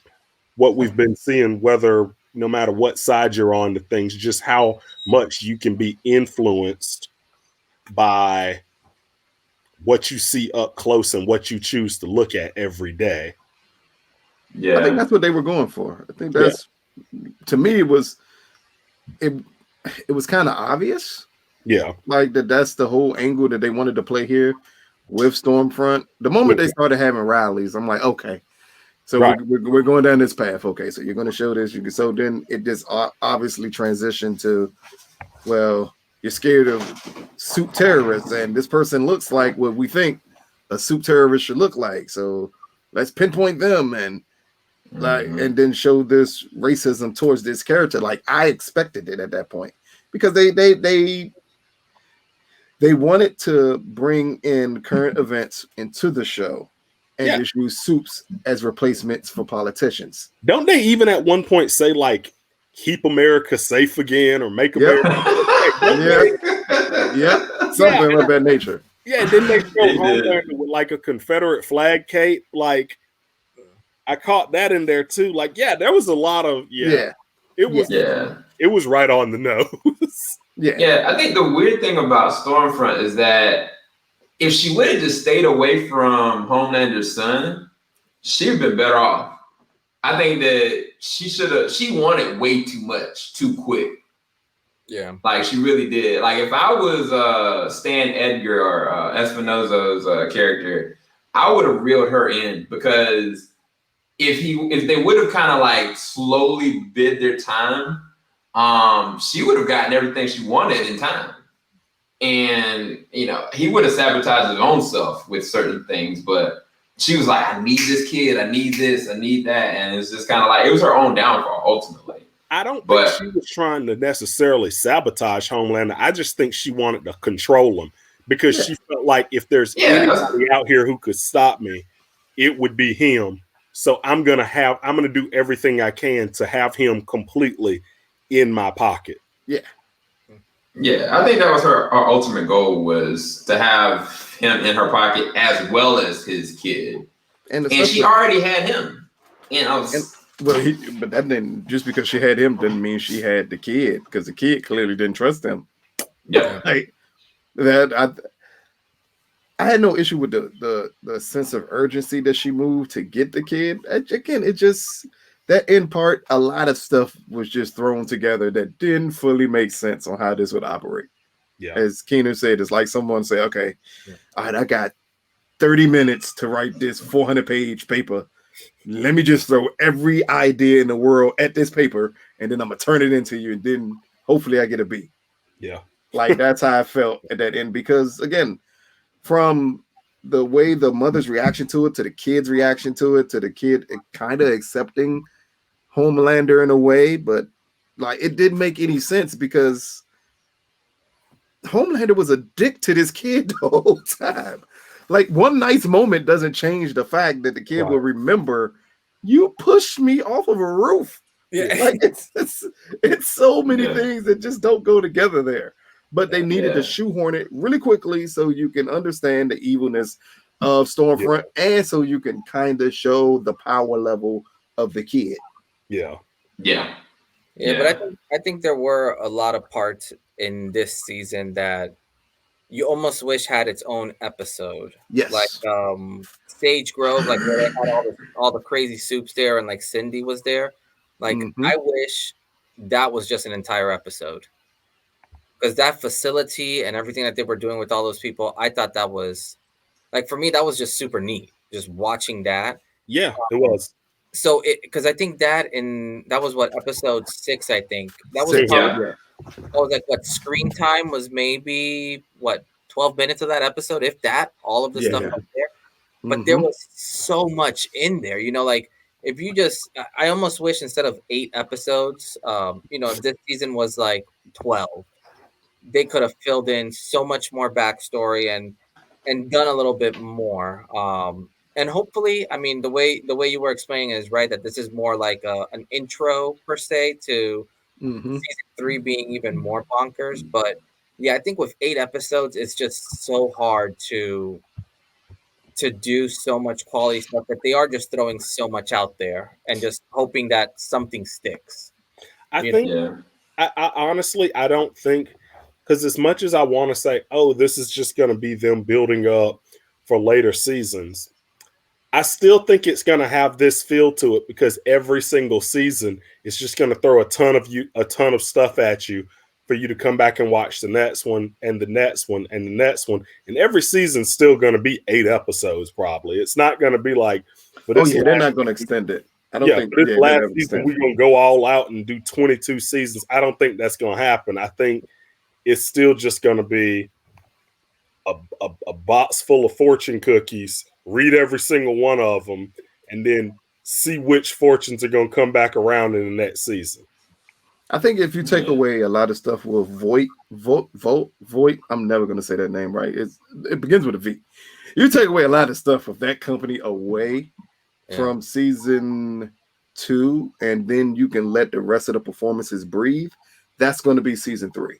seeing, whether no matter what side you're on to things, just how much you can be influenced by what you see up close and what you choose to look at every day. Yeah, I think that's what they were going for. I think that's to me it was kind of obvious. Yeah, like that's the whole angle that they wanted to play here with Stormfront. The moment they started having rallies, I'm like, okay, so we're going down this path. Okay, so you're going to show this. So then it just obviously transitioned to, well, you're scared of suit terrorists, and this person looks like what we think a suit terrorist should look like. So let's pinpoint them and and then show this racism towards this character. Like, I expected it at that point, because they wanted to bring in current events into the show and just use soups as replacements for politicians. Don't they even at one point say, like, keep America safe again, or make America something of that nature. Yeah, and then they show Homelander with like a Confederate flag cape. Like, I caught that in there too. Like, there was a lot of it was right on the nose. I think the weird thing about Stormfront is that if she would have just stayed away from Homelander's son, she'd have been better off. I think that she wanted way too much too quick. Yeah. Like, she really did. Like, if I was Stan Edgar or Espinosa's character, I would have reeled her in, because if they would have kind of like slowly bid their time, she would have gotten everything she wanted in time. And, he would have sabotaged his own self with certain things, but she was like, I need this kid, I need this, I need that. And it's just kind of like, it was her own downfall, ultimately. I don't think she was trying to necessarily sabotage Homelander. I just think she wanted to control him, because she felt like if there's anybody out here who could stop me, it would be him. So I'm going to do everything I can to have him completely in my pocket. Yeah. Yeah, I think that was her ultimate goal, was to have him in her pocket as well as his kid. And she already had him. But that didn't, just because she had him didn't mean she had the kid, because the kid clearly didn't trust him. Yeah. Like, that I had no issue with the sense of urgency that she moved to get the kid. Again, it just, that end part, a lot of stuff was just thrown together that didn't fully make sense on how this would operate. Yeah. As Keenan said, it's like someone say, okay, all right, I got 30 minutes to write this 400-page paper. Let me just throw every idea in the world at this paper, and then I'm going to turn it into you, and then hopefully I get a B. Yeah. Like that's how I felt at that end, because again, from the way the mother's reaction to it, to the kid's reaction to it, to the kid kind of accepting Homelander in a way, but like it didn't make any sense because Homelander was a dick to this kid the whole time. Like one nice moment doesn't change the fact that the kid will remember you pushed me off of a roof. Yeah. Like it's so many things that just don't go together there. But they needed to shoehorn it really quickly so you can understand the evilness of Stormfront and so you can kind of show the power level of the kid. Yeah. But I think there were a lot of parts in this season that you almost wish had its own episode. Yes. Like Sage Grove, like where they had all the crazy soups there and like Cindy was there. Like I wish that was just an entire episode. Because that facility and everything that they were doing with all those people, I thought that was like for me, that was just super neat. Just watching that. Yeah, it was. So because I think that was what episode 6, I think. That was what screen time was maybe 12 minutes of that episode, if that, all of the stuff up there. But there was so much in there, like if you just I almost wish instead of 8 episodes, if this season was like 12. They could have filled in so much more backstory and done a little bit more. And hopefully, I mean, the way you were explaining is right, that this is more like an intro per se to season 3 being even more bonkers. But yeah, I think with 8 episodes, it's just so hard to do so much quality stuff that they are just throwing so much out there and just hoping that something sticks. I honestly, I don't think. Because as much as I want to say, oh, this is just going to be them building up for later seasons, I still think it's going to have this feel to it because every single season is just going to throw a ton of stuff at you for you to come back and watch the next one and the next one and the next one. And every season's still going to be 8 episodes probably. It's not going to be like, they're not going to extend it. I don't think this last season we're going to go all out and do 22 seasons. I don't think that's going to happen. I think it's still just going to be a box full of fortune cookies, read every single one of them, and then see which fortunes are going to come back around in the next season. I think if you take away a lot of stuff with Vought, I'm never going to say that name right. It begins with a V. You take away a lot of stuff of that company away from season 2, and then you can let the rest of the performances breathe. That's going to be season 3.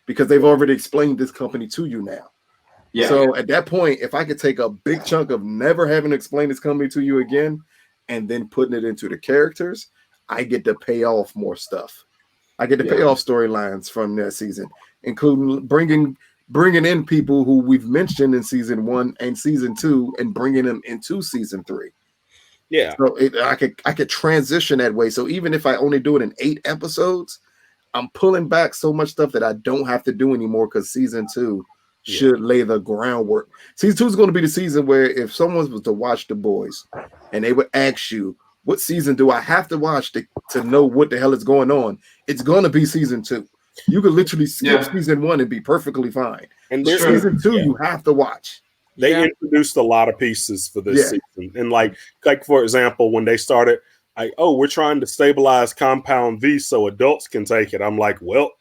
Because they've already explained this company to you now. Yeah. So at that point, if I could take a big chunk of never having to explain this company to you again and then putting it into the characters, I get to pay off more stuff. I get to pay off storylines from that season, including bringing in people who we've mentioned in season 1 and season 2 and bringing them into season 3. Yeah. So I could transition that way. So even if I only do it in 8 episodes, I'm pulling back so much stuff that I don't have to do anymore because season 2 should lay the groundwork. Season 2 is going to be the season where if someone was to watch The Boys and they would ask you, what season do I have to watch to know what the hell is going on? It's going to be season 2. You could literally skip season 1 and be perfectly fine. And season 2, you have to watch. They introduced a lot of pieces for this season. And like for example, when they started, we're trying to stabilize Compound V so adults can take it. I'm like, well,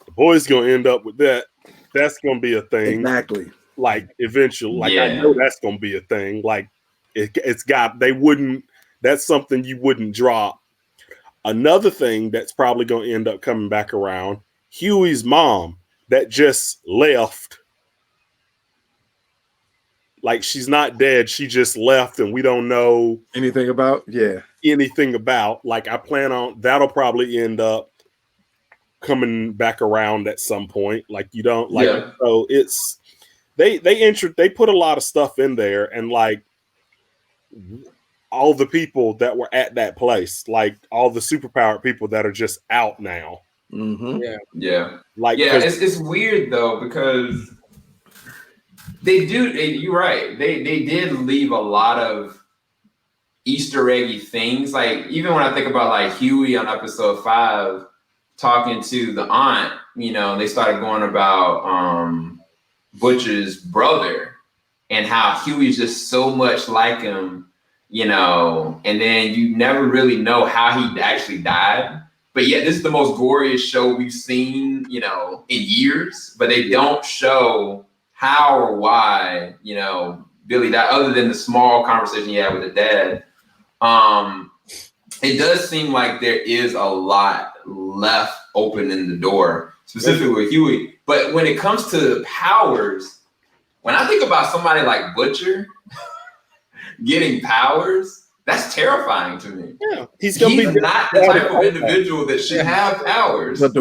the boys going to end up with that. That's going to be a thing. Exactly. Like eventually, I know that's going to be a thing. Like that's something you wouldn't drop. Another thing that's probably going to end up coming back around, Hughie's mom that just left. Like she's not dead. She just left and we don't know anything about. Like I plan on that'll probably end up coming back around at some point. Like you don't like so it's they put a lot of stuff in there and like all the people that were at that place, like all the superpowered people that are just out now. Like it's weird though because they do. You're right. They did leave a lot of Easter eggy things. Like even when I think about like Hughie on episode 5, talking to the aunt, they started going about Butcher's brother and how Hughie's just so much like him, and then you never really know how he actually died. But yet this is the most goriest show we've seen, in years, but they don't show how or why, Billy died, other than the small conversation he had with the dad. It does seem like there is a lot left open in the door, specifically with Hughie. But when it comes to powers, when I think about somebody like Butcher getting powers, that's terrifying to me. Yeah, he's not the type of individual that should have powers. But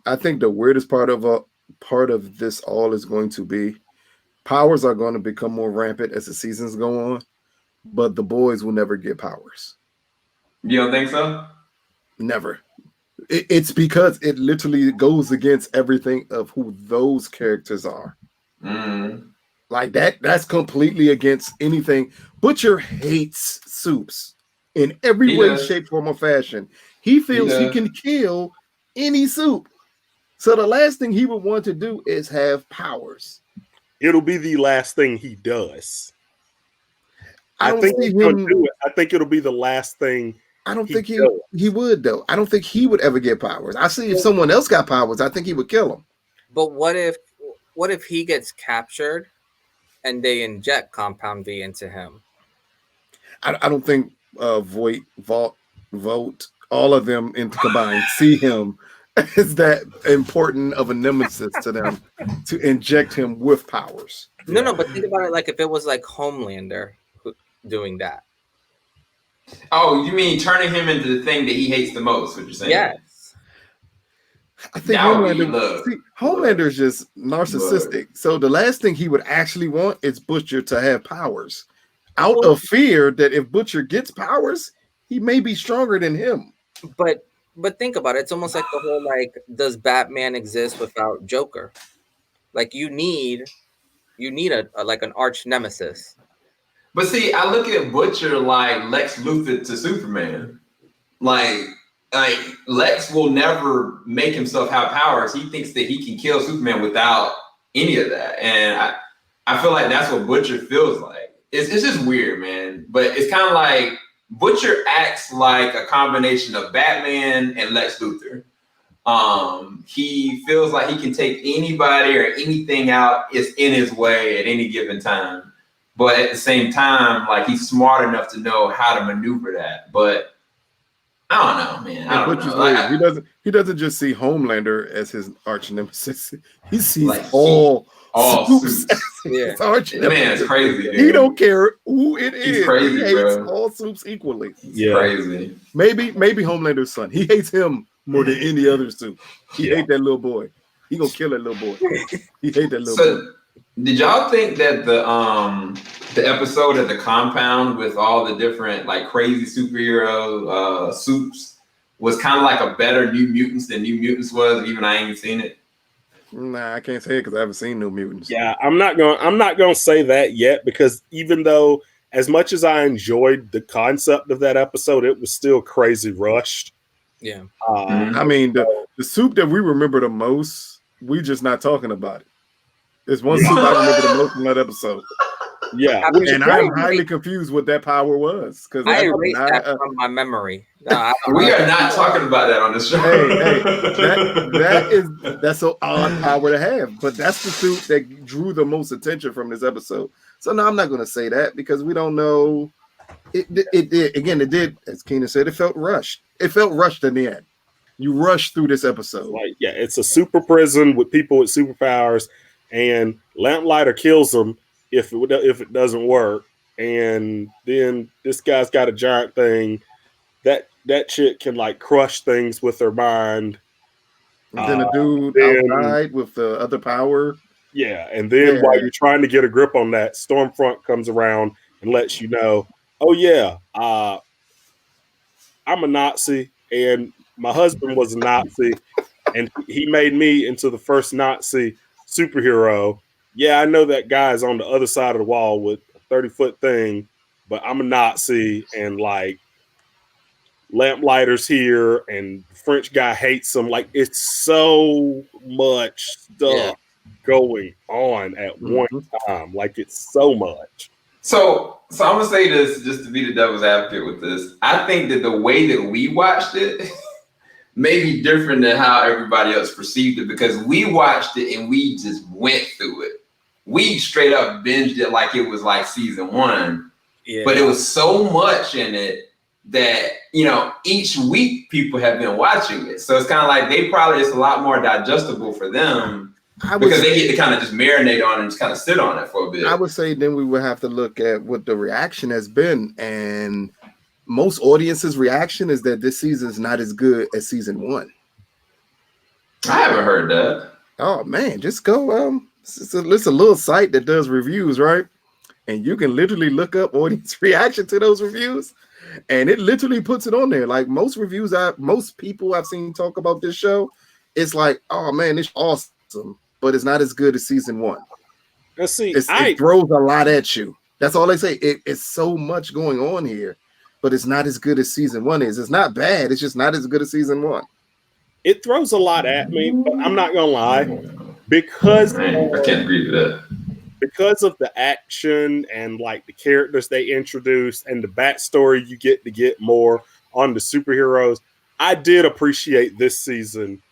I think the weirdest part of this all is going to be powers are going to become more rampant as the seasons go on, but the boys will never get powers. You don't think so? Never. It's because it literally goes against everything of who those characters are. Like that's completely against anything. Butcher hates soups in every way, shape, form, or fashion. He feels he can kill any soup. So the last thing he would want to do is have powers. It'll be the last thing he does. I think he's gonna do it. I think it'll be the last thing. I don't think he would, though. I don't think he would ever get powers. I see if someone else got powers, I think he would kill him. But what if he gets captured and they inject Compound V into him? I don't think Vought, all of them combined see him as that important of a nemesis to them to inject him with powers. No, but think about it like if it was like Homelander doing that. Oh, you mean turning him into the thing that he hates the most, what you're saying? Yes. I think Homelander is just narcissistic. So the last thing he would actually want is Butcher to have powers. Out of fear that if Butcher gets powers, he may be stronger than him. But think about it. It's almost like the whole does Batman exist without Joker? Like you need a like an arch nemesis. But see, I look at Butcher like Lex Luthor to Superman. Like Lex will never make himself have powers. He thinks that he can kill Superman without any of that. And I feel like that's what Butcher feels like. It's just weird, man. But it's kind of like Butcher acts like a combination of Batman and Lex Luthor. He feels like he can take anybody or anything out. It's in his way at any given time. But at the same time, like he's smart enough to know how to maneuver that. But I don't know, man. I don't know. He doesn't just see Homelander as his arch nemesis. He sees like all suits. Yeah, arch nemesis. Man, it's crazy. Dude. He don't care who it is. He's crazy, he hates bro. all soups equally. It's crazy. Maybe Homelander's son. He hates him more than any other soup. He hates that little boy. He gonna kill that little boy. He hates that little boy. Did y'all think that the episode at the compound with all the different like crazy superhero soups was kind of like a better New Mutants than New Mutants was? Even I ain't even seen it. Nah, I can't say it because I haven't seen New Mutants. Yeah, I'm not gonna say that yet because even though as much as I enjoyed the concept of that episode, it was still crazy rushed. Yeah, I mean the soup that we remember the most, we just not talking about it. There's one soup I remember the most from that episode. Yeah, and I'm highly confused what that power was because I erased that from my memory. No, we are not talking about that on the show. That's an odd power to have, but that's the suit that drew the most attention from this episode. So no, I'm not going to say that because we don't know. It did, as Keenan said, it felt rushed. It felt rushed in the end. You rushed through this episode. Like, yeah, it's a super prison with people with superpowers, and Lamplighter kills them if it doesn't work, and then this guy's got a giant thing that chick can like crush things with her mind. And then a dude outside with the other power. Yeah, and then while you're trying to get a grip on that, Stormfront comes around and lets you know, oh yeah, I'm a Nazi, and my husband was a Nazi, and he made me into the first Nazi superhero. Yeah, I know that guy's on the other side of the wall with a 30-foot thing, but I'm a Nazi, and like Lamplighter's here and French guy hates him. Like, it's so much stuff going on at one time. Like, it's so much. So I'm gonna say this just to be the devil's advocate with this. I think that the way that we watched it may be different than how everybody else perceived it, because we watched it and we just went through it. We straight up binged it like it was like season 1. Yeah. But it was so much in it that, you know, each week people have been watching it. So it's kind of like it's a lot more digestible for them because they get to kind of just marinate on it and just kind of sit on it for a bit. I would say then we would have to look at what the reaction has been. And most audiences' reaction is that this season is not as good as season 1. I haven't heard that. Oh, man, just go. It's a little site that does reviews, right? And you can literally look up audience reaction to those reviews, and it literally puts it on there. Like most reviews, most people I've seen talk about this show, it's like, oh man, it's awesome, but it's not as good as season 1. Let's see, it throws a lot at you. That's all they say. It's so much going on here, but it's not as good as season 1 is. It's not bad. It's just not as good as season 1. It throws a lot at me, but I'm not gonna lie, because I can't agree with that. Because of the action and like the characters they introduced and the backstory you get to get more on the superheroes, I did appreciate this season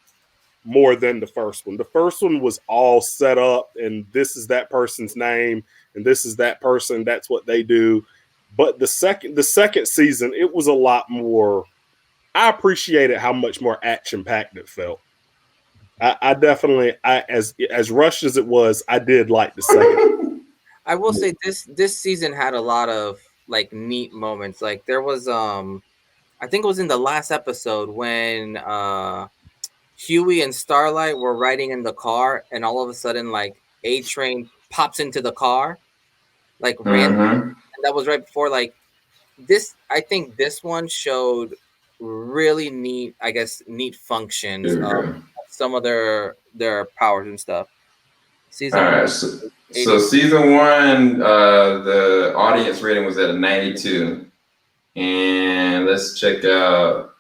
more than the first one. The first one was all set up, and this is that person's name, and this is that person. That's what they do. But the second season, it was a lot more. I appreciated how much more action packed it felt. I definitely, as rushed as it was, I did like the second. I will say this season had a lot of like neat moments. Like there was I think it was in the last episode when Hughie and Starlight were riding in the car, and all of a sudden like A-Train pops into the car, like random. And that was right before like this. I think this one showed really neat, neat functions of some of their powers and stuff. Season all right, so season 1, the audience rating was at a 92, and let's check out.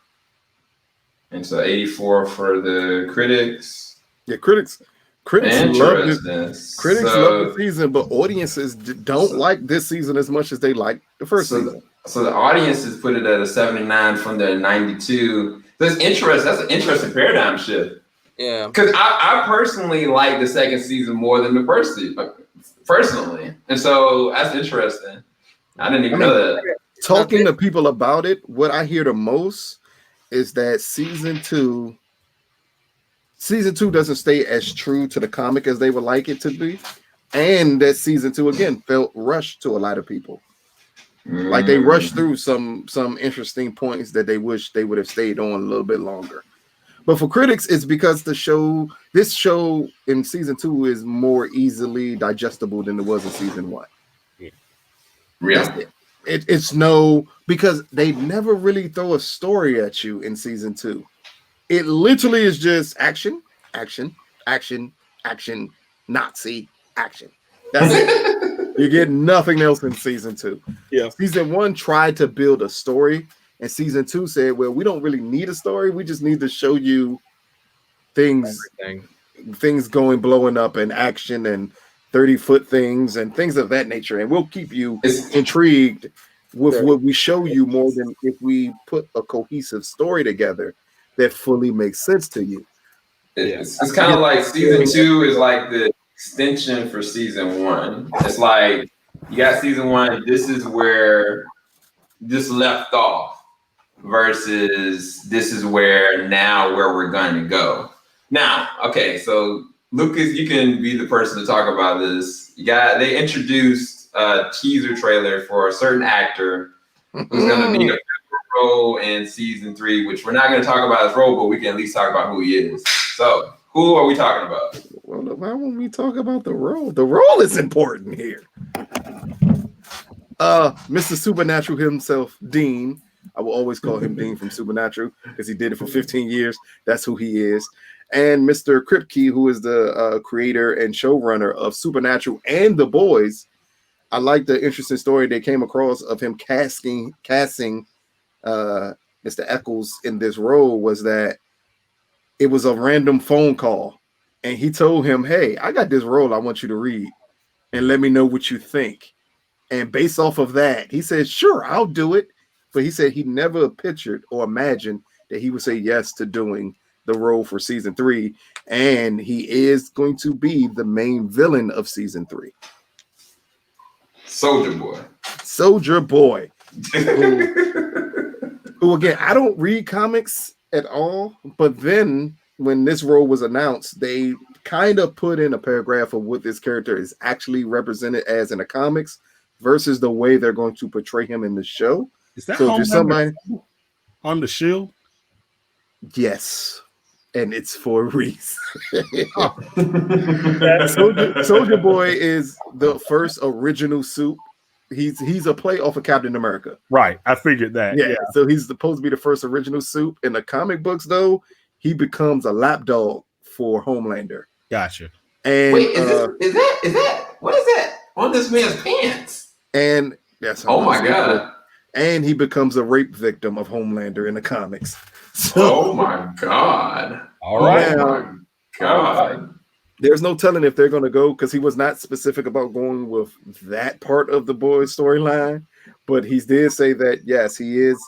And so 84 for the critics. Yeah, critics love it. Critics love the season, but audiences don't like this season as much as they like the first season. So the audiences put it at a 79 from the 92. That's an interesting paradigm shift. Yeah, because I personally like the second season more than the first season, personally, and so that's interesting. I didn't even know that. Talking to people about it, what I hear the most is that season two doesn't stay as true to the comic as they would like it to be, and that season 2 again felt rushed to a lot of people. Like they rushed through some interesting points that they wish they would have stayed on a little bit longer. But for critics, it's because this show in season 2 is more easily digestible than it was in season 1. Really? It's because they never really throw a story at you in season 2. It literally is just action, action, action, action, Nazi, action. That's it. You get nothing else in season 2. Yeah. Season 1 tried to build a story, and season 2 said, well, we don't really need a story. We just need to show you things blowing up and action and 30-foot things and things of that nature. And we'll keep you intrigued with what we show you more than if we put a cohesive story together that fully makes sense to you. It's kind of like season 2 is like the extension for season 1. It's like you got season 1, this is where this left off, versus this is where we're going to go. Now, okay, so Lucas, you can be the person to talk about this. They introduced a teaser trailer for a certain actor who's going to be a role in season 3, which we're not going to talk about his role, but we can at least talk about who he is. So, who are we talking about? Well, why won't we talk about the role? The role is important here. Mr. Supernatural himself, Dean. I will always call him Dean from Supernatural because he did it for 15 years. That's who he is. And Mr. Kripke, who is the creator and showrunner of Supernatural and The Boys. I like the interesting story they came across of him casting Mr. Eccles in this role was that it was a random phone call, and he told him, "Hey, I got this role I want you to read, and let me know what you think." And based off of that, he said, "Sure, I'll do it." But he said he never pictured or imagined that he would say yes to doing the role for season 3, and he is going to be the main villain of season 3. Soldier Boy, who again, I don't read comics at all, but then when this role was announced, they kind of put in a paragraph of what this character is actually represented as in the comics versus the way they're going to portray him in the show. Is that so just somebody on the Shield? Yes, and it's for a reason. Soldier Boy is the first original suit. He's a play off of Captain America. Right, I figured that. Yeah, so he's supposed to be the first original suit. In the comic books, though, he becomes a lapdog for Homelander. Gotcha. And wait, is that what is that on this man's pants? And that's oh my god. And he becomes a rape victim of Homelander in the comics. So, oh my god. All right. Oh my god. There's no telling if they're going to go, because he was not specific about going with that part of the boys' storyline, but he did say that yes, he's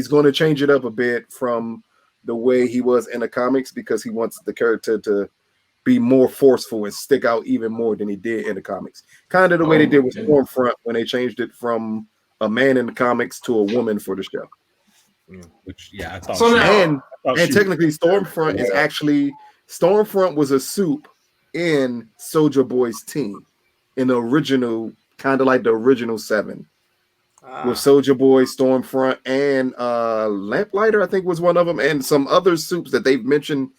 going to change it up a bit from the way he was in the comics, because he wants the character to be more forceful and stick out even more than he did in the comics. Kind of the way they did with Stormfront when they changed it from a man in the comics to a woman for the show. Which I thought. So now, and technically, Stormfront is actually was a soup in Soldier Boy's team in the original, kind of like the original 7, with Soldier Boy, Stormfront, and Lamplighter, I think was one of them, and some other soups that they've mentioned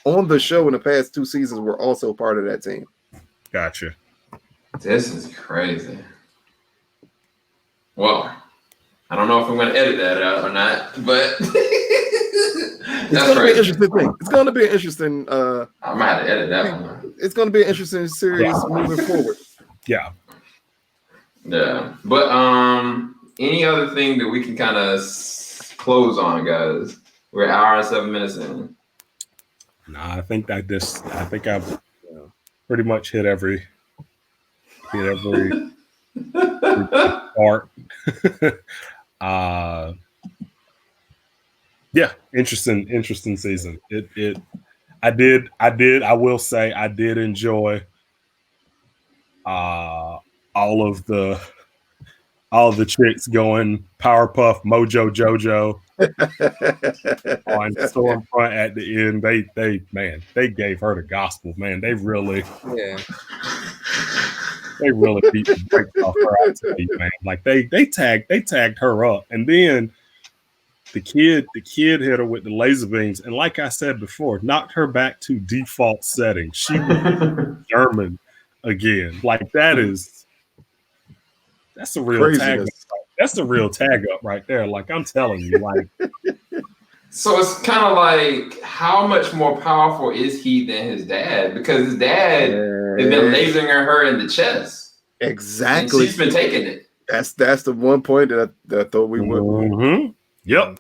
on the show in the past 2 seasons were also part of that team. Gotcha. This is crazy. Well, I don't know if I'm going to edit that out or not, but it's going to be an interesting thing. It's going to be an interesting. I might have to edit that one. It's going to be an interesting series moving forward. Yeah. Yeah, but any other thing that we can kind of close on, guys? We're an hour and 7 minutes in. Nah, I think I've pretty much hit every part. Yeah, interesting season. I will say I did enjoy all of the chicks going Powerpuff Mojo Jojo on Stormfront at the end. They gave her the gospel, man. They really beat the brakes off her activity, man. Like they tagged her up, and then the kid hit her with the laser beams, and like I said before, knocked her back to default settings. She was German again. Like that's a real craziness. tag. That's a real tag up right there. Like I'm telling you, like. So it's kind of like, how much more powerful is he than his dad? Because his dad has been lasering her in the chest. Exactly. And she's been taking it. That's the one point that I thought we would. Mm-hmm. Yep.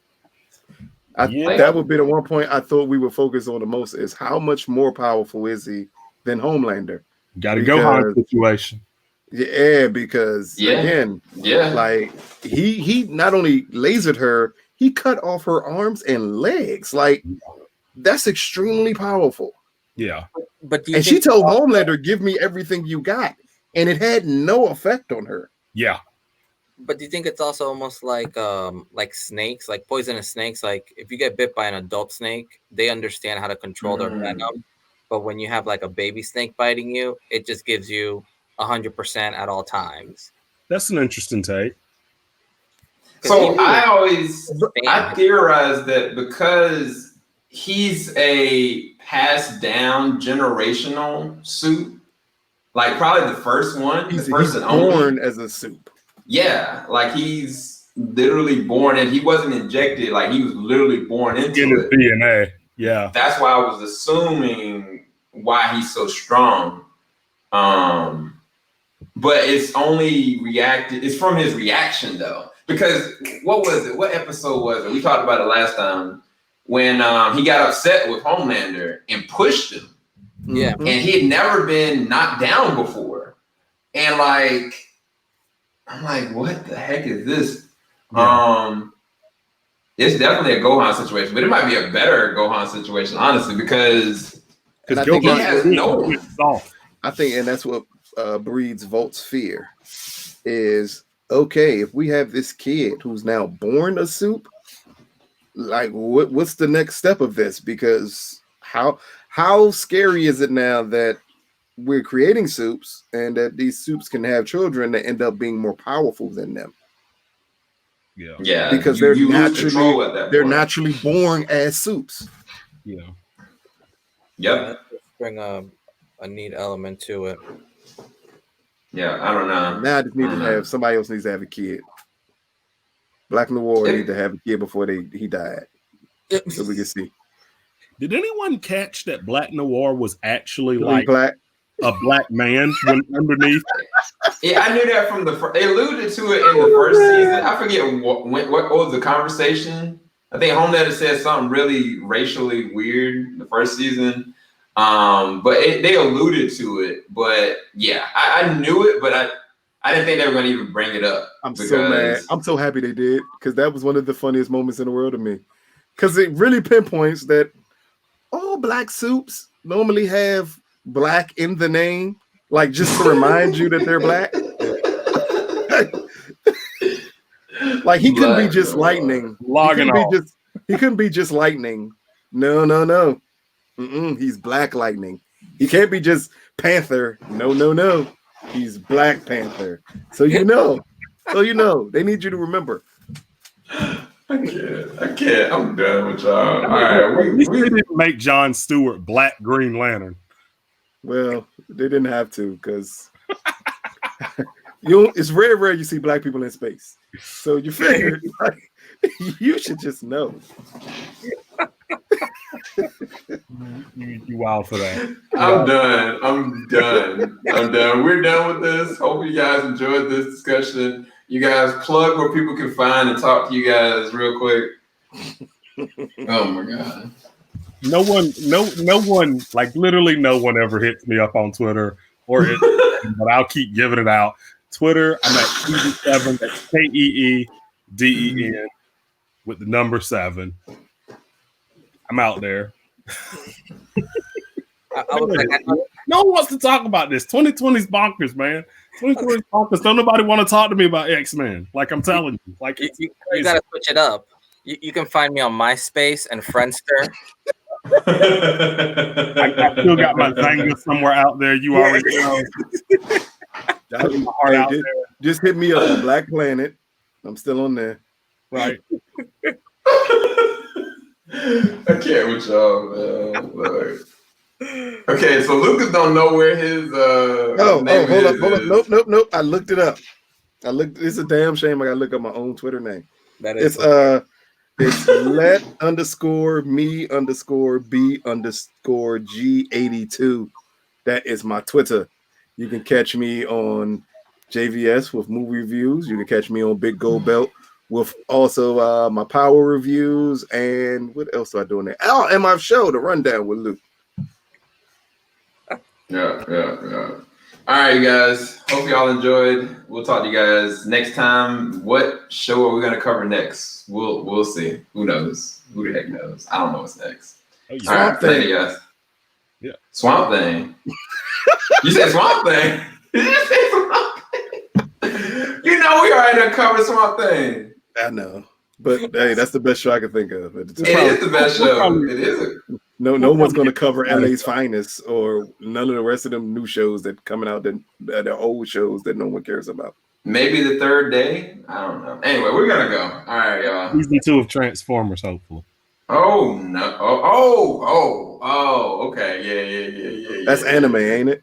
That would be the one point I thought we would focus on the most, is how much more powerful is he than Homelander? Got to go hard situation. Yeah, because again, like he not only lasered her, he cut off her arms and legs. Like that's extremely powerful. Yeah. But she told Homelander, "Give me everything you got," and it had no effect on her. Yeah. But do you think it's also almost like snakes, like poisonous snakes? Like if you get bit by an adult snake, they understand how to control their venom. But when you have like a baby snake biting you, it just gives you 100% at all times. That's an interesting take. So I theorize that because he's a passed down generational suit, like probably the first one, he's and born as a soup. Yeah, like he's literally born, and he wasn't injected. Like he was literally born into it. DNA. Yeah, that's why I was assuming why he's so strong. but it's only reacted. It's from his reaction though, because what was it? What episode was it? We talked about it last time when he got upset with Homelander and pushed him. Yeah, and he had never been knocked down before, and like I'm like, what the heck is this? Yeah. It's definitely a Gohan situation, but it might be a better Gohan situation, honestly, because I think he has no one. I think, and that's what breeds Vaught's fear is, okay, if we have this kid who's now born a soup, like what's the next step of this? Because how scary is it now that we're creating soups and that these soups can have children that end up being more powerful than them? Yeah, because they're naturally born as soups. Yeah. Yep. Bring a neat element to it. Yeah, I don't know. Now I just need to have somebody else needs to have a kid. Black Noir need to have a kid before he died, so we can see. Did anyone catch that Black Noir was actually like black? A black man when underneath? Yeah, I knew that from they alluded to it in the first season. I forget what was the conversation. I think Homelander said something really racially weird the first season. But they alluded to it. But yeah, I knew it, but I didn't think they were going to even bring it up. I'm so mad. I'm so happy they did, because that was one of the funniest moments in the world to me. Because it really pinpoints that all black soups normally have black in the name, like just to remind you that they're black. Like he couldn't be just lightning. He couldn't be just lightning. No. He's Black Lightning. He can't be just Panther. No. He's Black Panther. So you know. They need you to remember. I can't. I'm done with y'all. All right, we didn't make Jon Stewart Black Green Lantern. Well, they didn't have to, because it's rare you see black people in space. So you figured you should just know. You wild for that. I'm done. We're done with this. Hope you guys enjoyed this discussion. You guys plug where people can find and talk to you guys real quick. Oh my God. No one, like literally no one ever hits me up on Twitter or but I'll keep giving it out. Twitter, I'm at Keeden7, that's KEEDEN with the number 7. I'm out there. No one wants to talk about this. 2020's bonkers, man. 2020's bonkers. Don't nobody want to talk to me about X-Men. Like I'm telling you. Like you gotta switch it up. You can find me on MySpace and Friendster. I still got my Zanga somewhere out there. You already know. Just hit me up on Black Planet. I'm still on there. Right. I can't with y'all, man. Lord. Okay, so Lucas don't know where his hold up. Nope. I looked it up. It's a damn shame I gotta look up my own Twitter name. That is it's let_me_B_G82. That is my Twitter. You can catch me on JVS with movie reviews. You can catch me on Big Gold Belt with also my power reviews. And what else do I do in there? Oh, and my show, The Rundown with Luke. Yeah. All right, you guys. Hope y'all enjoyed. We'll talk to you guys next time. What show are we gonna cover next? We'll see. Who knows? Who the heck knows? I don't know what's next. All right, later, guys. Yeah. Swamp Thing. You said Swamp Thing. Did you say Swamp Thing? You know we already done covered Swamp Thing. I know, but hey, that's the best show I can think of. It is the best show. It is. No one's going to cover LA's Finest or none of the rest of them new shows that coming out that are old shows that no one cares about. Maybe The Third Day. I don't know. Anyway, we're gonna go. All right, y'all. Season 2 of Transformers, hopefully. Oh no! Oh! Okay. Yeah. That's anime, ain't it?